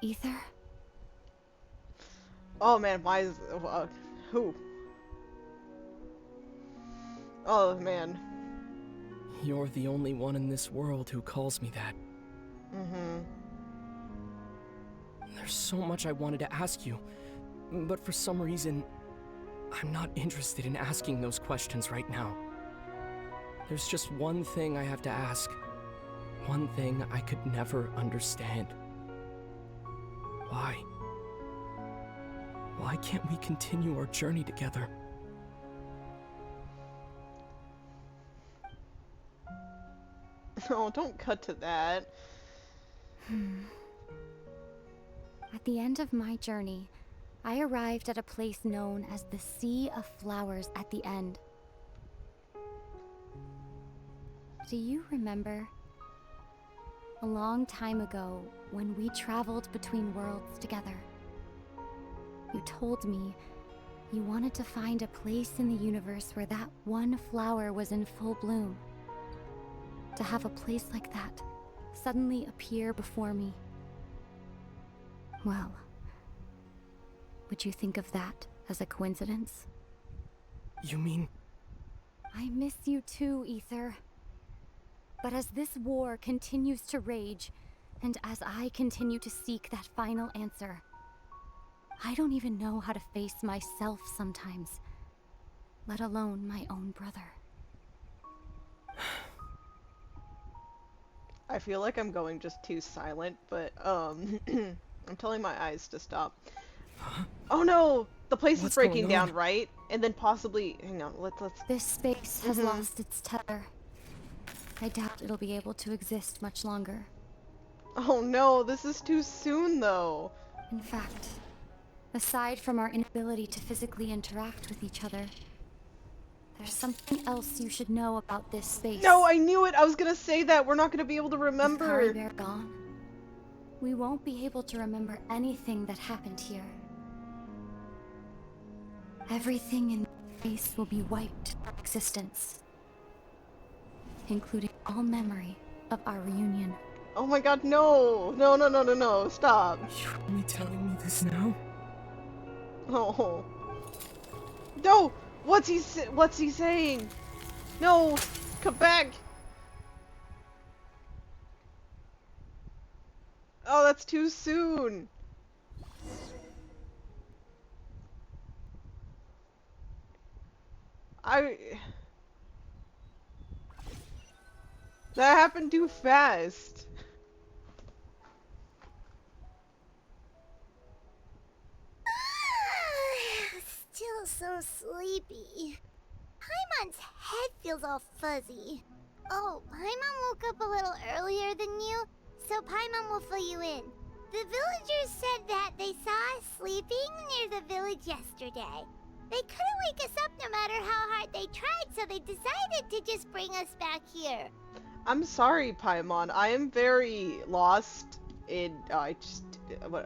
Ether? Oh man, why is... who? Oh man. You're the only one in this world who calls me that. There's so much I wanted to ask you, but for some reason, I'm not interested in asking those questions right now. There's just one thing I have to ask. One thing I could never understand. Why? Why can't we continue our journey together? Oh, don't cut to that. At the end of my journey, I arrived at a place known as the Sea of Flowers at the End. Do you remember? A long time ago, when we traveled between worlds together. You told me you wanted to find a place in the universe where that one flower was in full bloom. To have a place like that suddenly appear before me. Well, would you think of that as a coincidence? You mean... I miss you too, Ether. But as this war continues to rage, and as I continue to seek that final answer, I don't even know how to face myself sometimes, let alone my own brother. I feel like I'm going just too silent, but, I'm telling my eyes to stop. Oh no! The place is breaking down, right? And then possibly, hang on, let's... This space has lost its tether. I doubt it'll be able to exist much longer. Oh no, this is too soon though. In fact, aside from our inability to physically interact with each other, there's something else you should know about this space. No, I knew it! I was gonna say that! We're not gonna be able to remember! With Kari Bear gone, we won't be able to remember anything that happened here. Everything in space will be wiped from existence, including all memory of our reunion. Oh my god, no! No, no, no, no, no, stop! You're only telling me this now? Oh. No! What's he saying? No! Come back! Oh, that's too soon! That happened too fast. Still so sleepy. Paimon's head feels all fuzzy. Oh, Paimon woke up a little earlier than you, so Paimon will fill you in. The villagers said that they saw us sleeping near the village yesterday. They couldn't wake us up no matter how hard they tried, so they decided to just bring us back here. I'm sorry, Paimon. I am very lost in...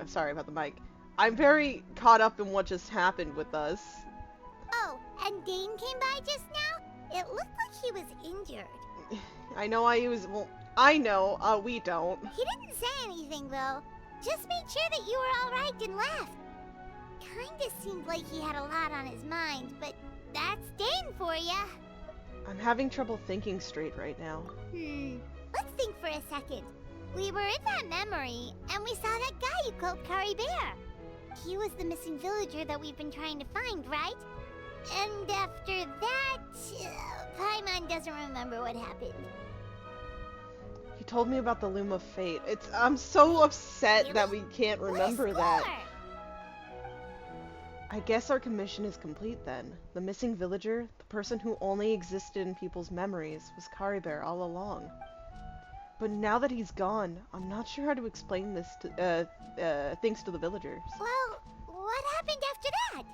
sorry about the mic. I'm very caught up in what just happened with us. Oh, and Dane came by just now? It looked like he was injured. I know well, I know, we don't. He didn't say anything, though. Just made sure that you were alright and left. Kinda seemed like he had a lot on his mind, but that's Dane for ya. I'm having trouble thinking straight right now. Let's think for a second. We were in that memory, and we saw that guy you called Kari Bear. He was the missing villager that we've been trying to find, right? And after that, Paimon doesn't remember what happened. He told me about the Loom of Fate. I'm so upset that we can't remember that. I guess our commission is complete then. The missing villager, the person who only existed in people's memories, was Kari Bear all along. But now that he's gone, I'm not sure how to explain this to, things to the villagers. Well, what happened after that?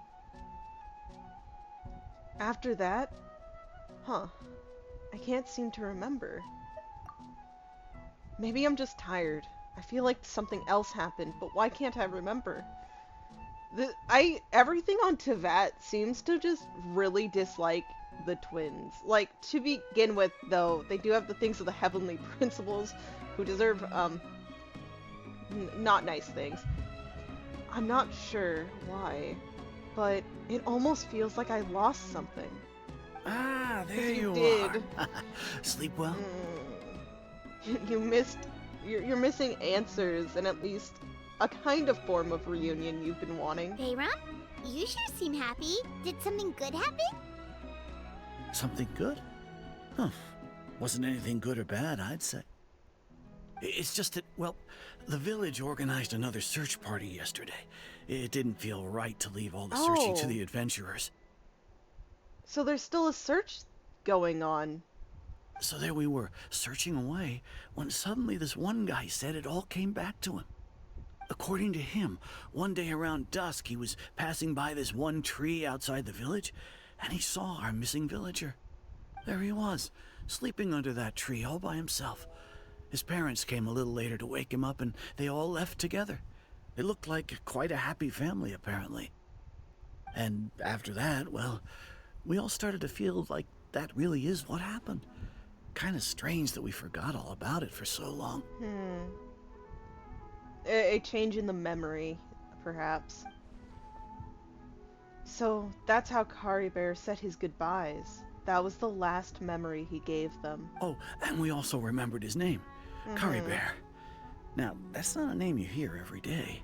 After that? Huh. I can't seem to remember. Maybe I'm just tired. I feel like something else happened, but why can't I remember? Everything on Teyvat seems to just really dislike the twins. Like, to begin with, though, they do have the things of the heavenly principles, who deserve, not nice things. I'm not sure why, but it almost feels like I lost something. Ah, there you did. are. Sleep well? You're missing answers, and at least a kind of form of reunion you've been wanting. Bayram, you sure seem happy. Did something good happen? Something good? Huh. Wasn't anything good or bad, I'd say. It's just that, well, the village organized another search party yesterday. It didn't feel right to leave all the searching to the adventurers. So there's still a search going on. So there we were, searching away, when suddenly this one guy said it all came back to him. According to him, one day around dusk he was passing by this one tree outside the village, and he saw our missing villager. There he was, sleeping under that tree all by himself. His parents came a little later to wake him up, and they all left together. It looked like quite a happy family, apparently. And after that, well, we all started to feel like that really is what happened. Kind of strange that we forgot all about it for so long. A change in the memory, perhaps. So, that's how Kari Bear said his goodbyes. That was the last memory he gave them. Oh, and we also remembered his name. Kari Bear. Now, that's not a name you hear every day.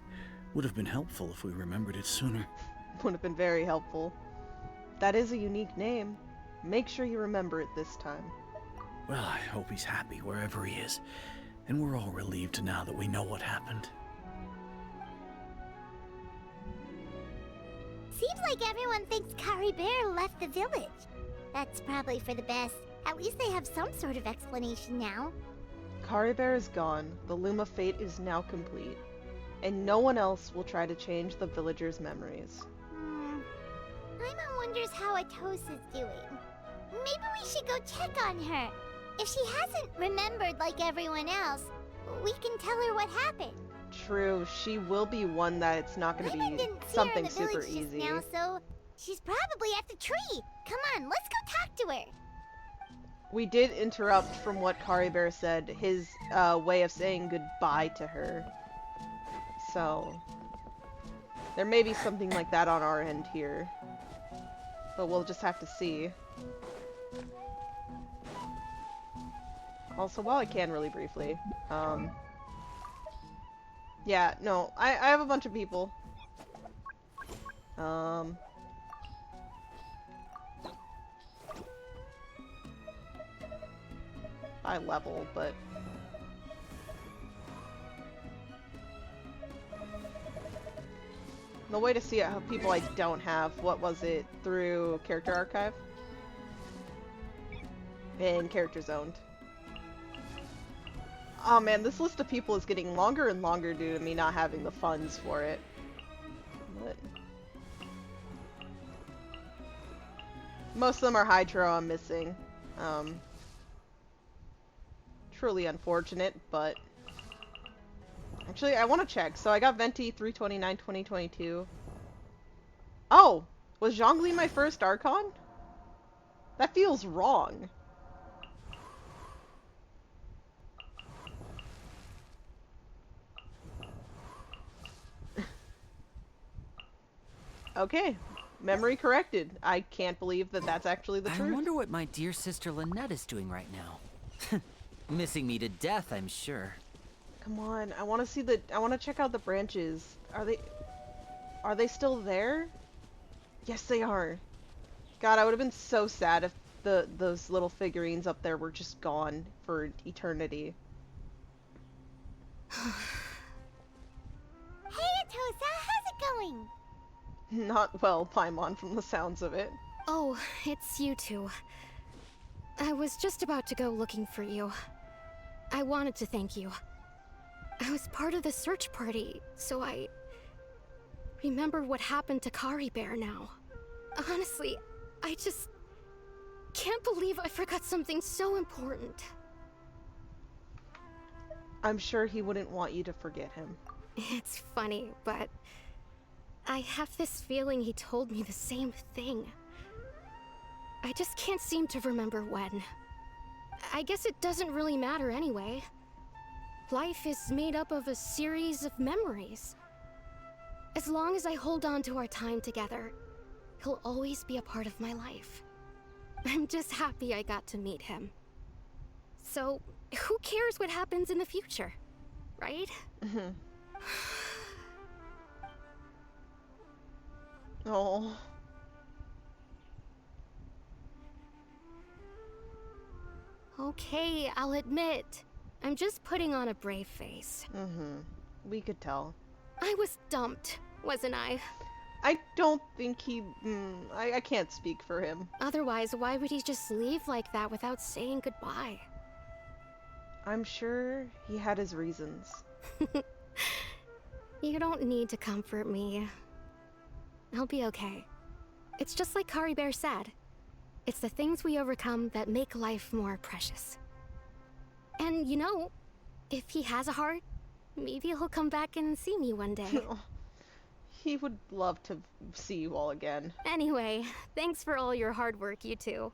Would have been helpful if we remembered it sooner. Would have been very helpful. That is a unique name. Make sure you remember it this time. Well, I hope he's happy wherever he is. And we're all relieved now that we know what happened. Seems like everyone thinks Kari Bear left the village. That's probably for the best. At least they have some sort of explanation now. Kari Bear is gone. The Loom of Fate is now complete. And no one else will try to change the villagers' memories. Paimon wonders how Atosa's doing. Maybe we should go check on her. If she hasn't remembered like everyone else, we can tell her what happened. True, she will be one that it's not going to be something super easy. Now, so she's probably at the tree. Come on, let's go talk to her. We did interrupt from what Kari Bear said, his way of saying goodbye to her. So, there may be something like that on our end here. But we'll just have to see. Also, while I can really briefly, yeah, no, I have a bunch of people. High level, but the way to see it, how people I don't have, what was it, through Character Archive? And Characters Owned. Oh man, this list of people is getting longer and longer due to me not having the funds for it. But most of them are Hydro I'm missing. Truly unfortunate, but actually I want to check. So I got Venti 3/29/2022. Oh! Was Zhongli my first Archon? That feels wrong. Okay, memory corrected. I can't believe that that's actually the truth. I wonder what my dear sister Lynette is doing right now. Missing me to death, I'm sure. Come on, I want to see I want to check out the branches. Are they still there? Yes, they are. God, I would have been so sad if those little figurines up there were just gone for eternity. Hey, Atosa, how's it going? Not well, Paimon, from the sounds of it. Oh, it's you two. I was just about to go looking for you. I wanted to thank you. I was part of the search party, so I remember what happened to Kari Bear now. Honestly, I just can't believe I forgot something so important. I'm sure he wouldn't want you to forget him. It's funny, but I have this feeling he told me the same thing. I just can't seem to remember when. I guess it doesn't really matter anyway. Life is made up of a series of memories. As long as I hold on to our time together, he'll always be a part of my life. I'm just happy I got to meet him. So, who cares what happens in the future, right? Oh. Okay, I'll admit. I'm just putting on a brave face. We could tell. I was dumped, wasn't I? I don't think he... I can't speak for him. Otherwise, why would he just leave like that without saying goodbye? I'm sure he had his reasons. You don't need to comfort me. I'll be okay. It's just like Kari Bear said. It's the things we overcome that make life more precious. And you know, if he has a heart, maybe he'll come back and see me one day. He would love to see you all again. Anyway, thanks for all your hard work, you two.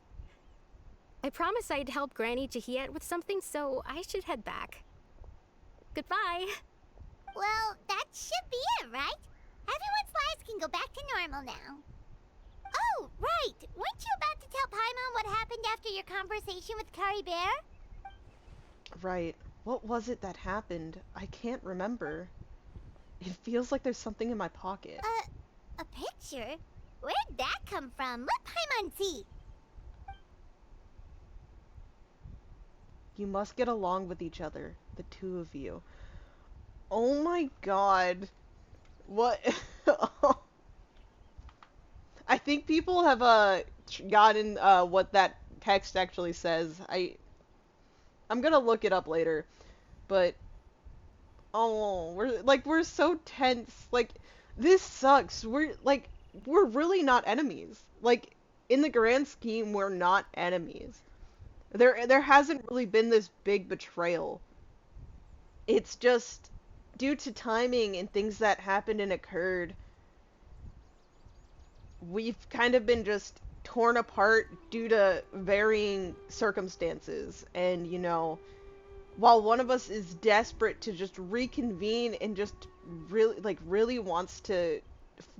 I promised I'd help Granny Jahiet with something, so I should head back. Goodbye. Well, that should be it, right? Everyone's lives can go back to normal now. Oh, right! Weren't you about to tell Paimon what happened after your conversation with Kari Bear? Right. What was it that happened? I can't remember. It feels like there's something in my pocket. A picture? Where'd that come from? Let Paimon see. You must get along with each other, the two of you. Oh my god. What? I think people have gotten what that text actually says. I'm gonna look it up later, but oh, we're so tense. Like, this sucks. We're really not enemies. Like, in the grand scheme, we're not enemies. There hasn't really been this big betrayal. It's just due to timing and things that happened and occurred. We've kind of been just torn apart due to varying circumstances, and you know, while one of us is desperate to just reconvene and just really wants to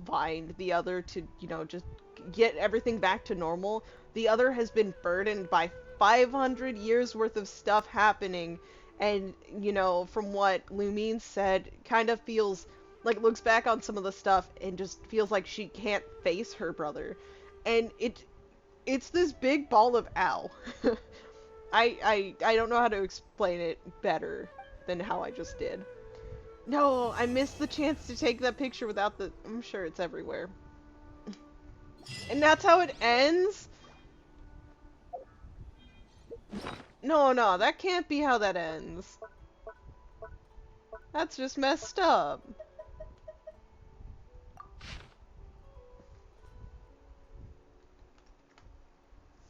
find the other to, you know, just get everything back to normal, the other has been burdened by 500 years worth of stuff happening, and you know, from what Lumine said, kind of feels like, looks back on some of the stuff and just feels like she can't face her brother. And it's this big ball of ow. I don't know how to explain it better than how I just did. No, I missed the chance to take that picture without the... I'm sure it's everywhere. And that's how it ends? No, that can't be how that ends. That's just messed up.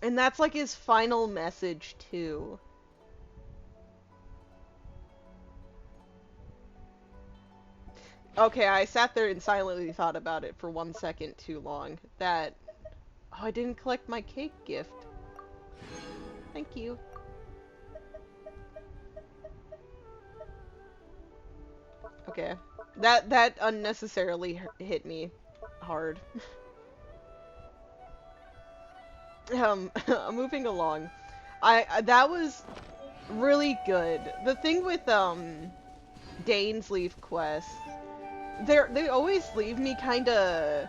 And that's like his final message, too. Okay, I sat there and silently thought about it for 1 second too long. That... Oh, I didn't collect my cake gift. Thank you. Okay. That unnecessarily hit me hard. Moving along. That was really good. The thing with, Dane's Leaf quest, they always leave me kinda,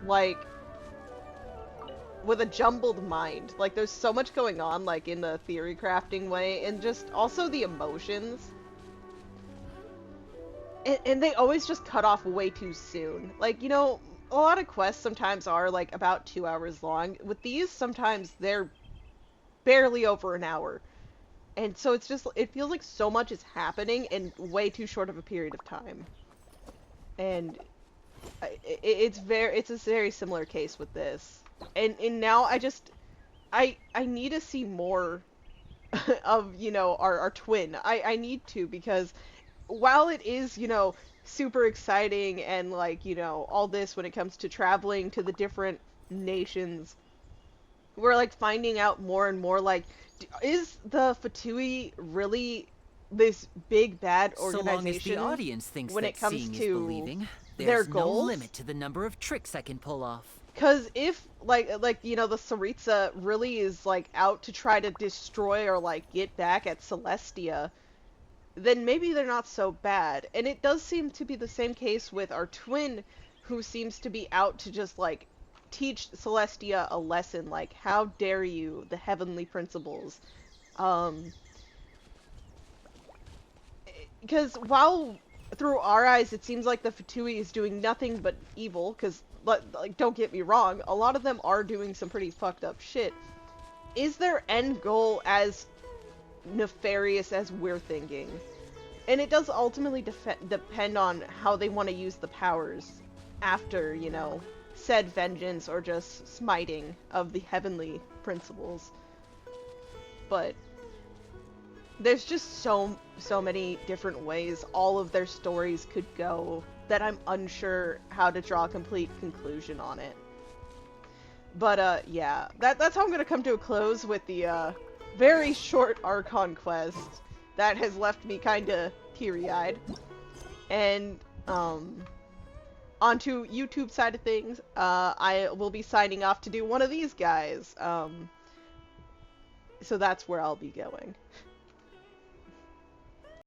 like, with a jumbled mind. Like, there's so much going on, like, in the theory crafting way, and just also the emotions. And they always just cut off way too soon. Like, you know, a lot of quests sometimes are, like, about 2 hours long. With these, sometimes they're barely over an hour. And so it's just, it feels like so much is happening in way too short of a period of time. And it's a very similar case with this. And now I need to see more of, you know, our twin. I need to, because while it is, you know, super exciting and, like, you know, all this when it comes to traveling to the different nations, we're, like, finding out more and more, like, is the Fatui really this big bad organization? So long as the audience thinks when that it comes seeing to is believing, their there's goals? no limit to the number of tricks I can pull off. Because if, like, you know, the Saritsa really is, like, out to try to destroy or, like, get back at Celestia, then maybe they're not so bad. And it does seem to be the same case with our twin, who seems to be out to just, like, teach Celestia a lesson, like, how dare you, the heavenly principles. Because while through our eyes it seems like the Fatui is doing nothing but evil, because, like, don't get me wrong, a lot of them are doing some pretty fucked up shit. Is their end goal as nefarious as we're thinking? And it does ultimately depend on how they want to use the powers after, you know, said vengeance or just smiting of the heavenly principles. But there's just so many different ways all of their stories could go that I'm unsure how to draw a complete conclusion on it. But yeah, that's how I'm gonna come to a close with the very short Archon quest that has left me kinda teary-eyed. And onto YouTube side of things, I will be signing off to do one of these guys. So that's where I'll be going.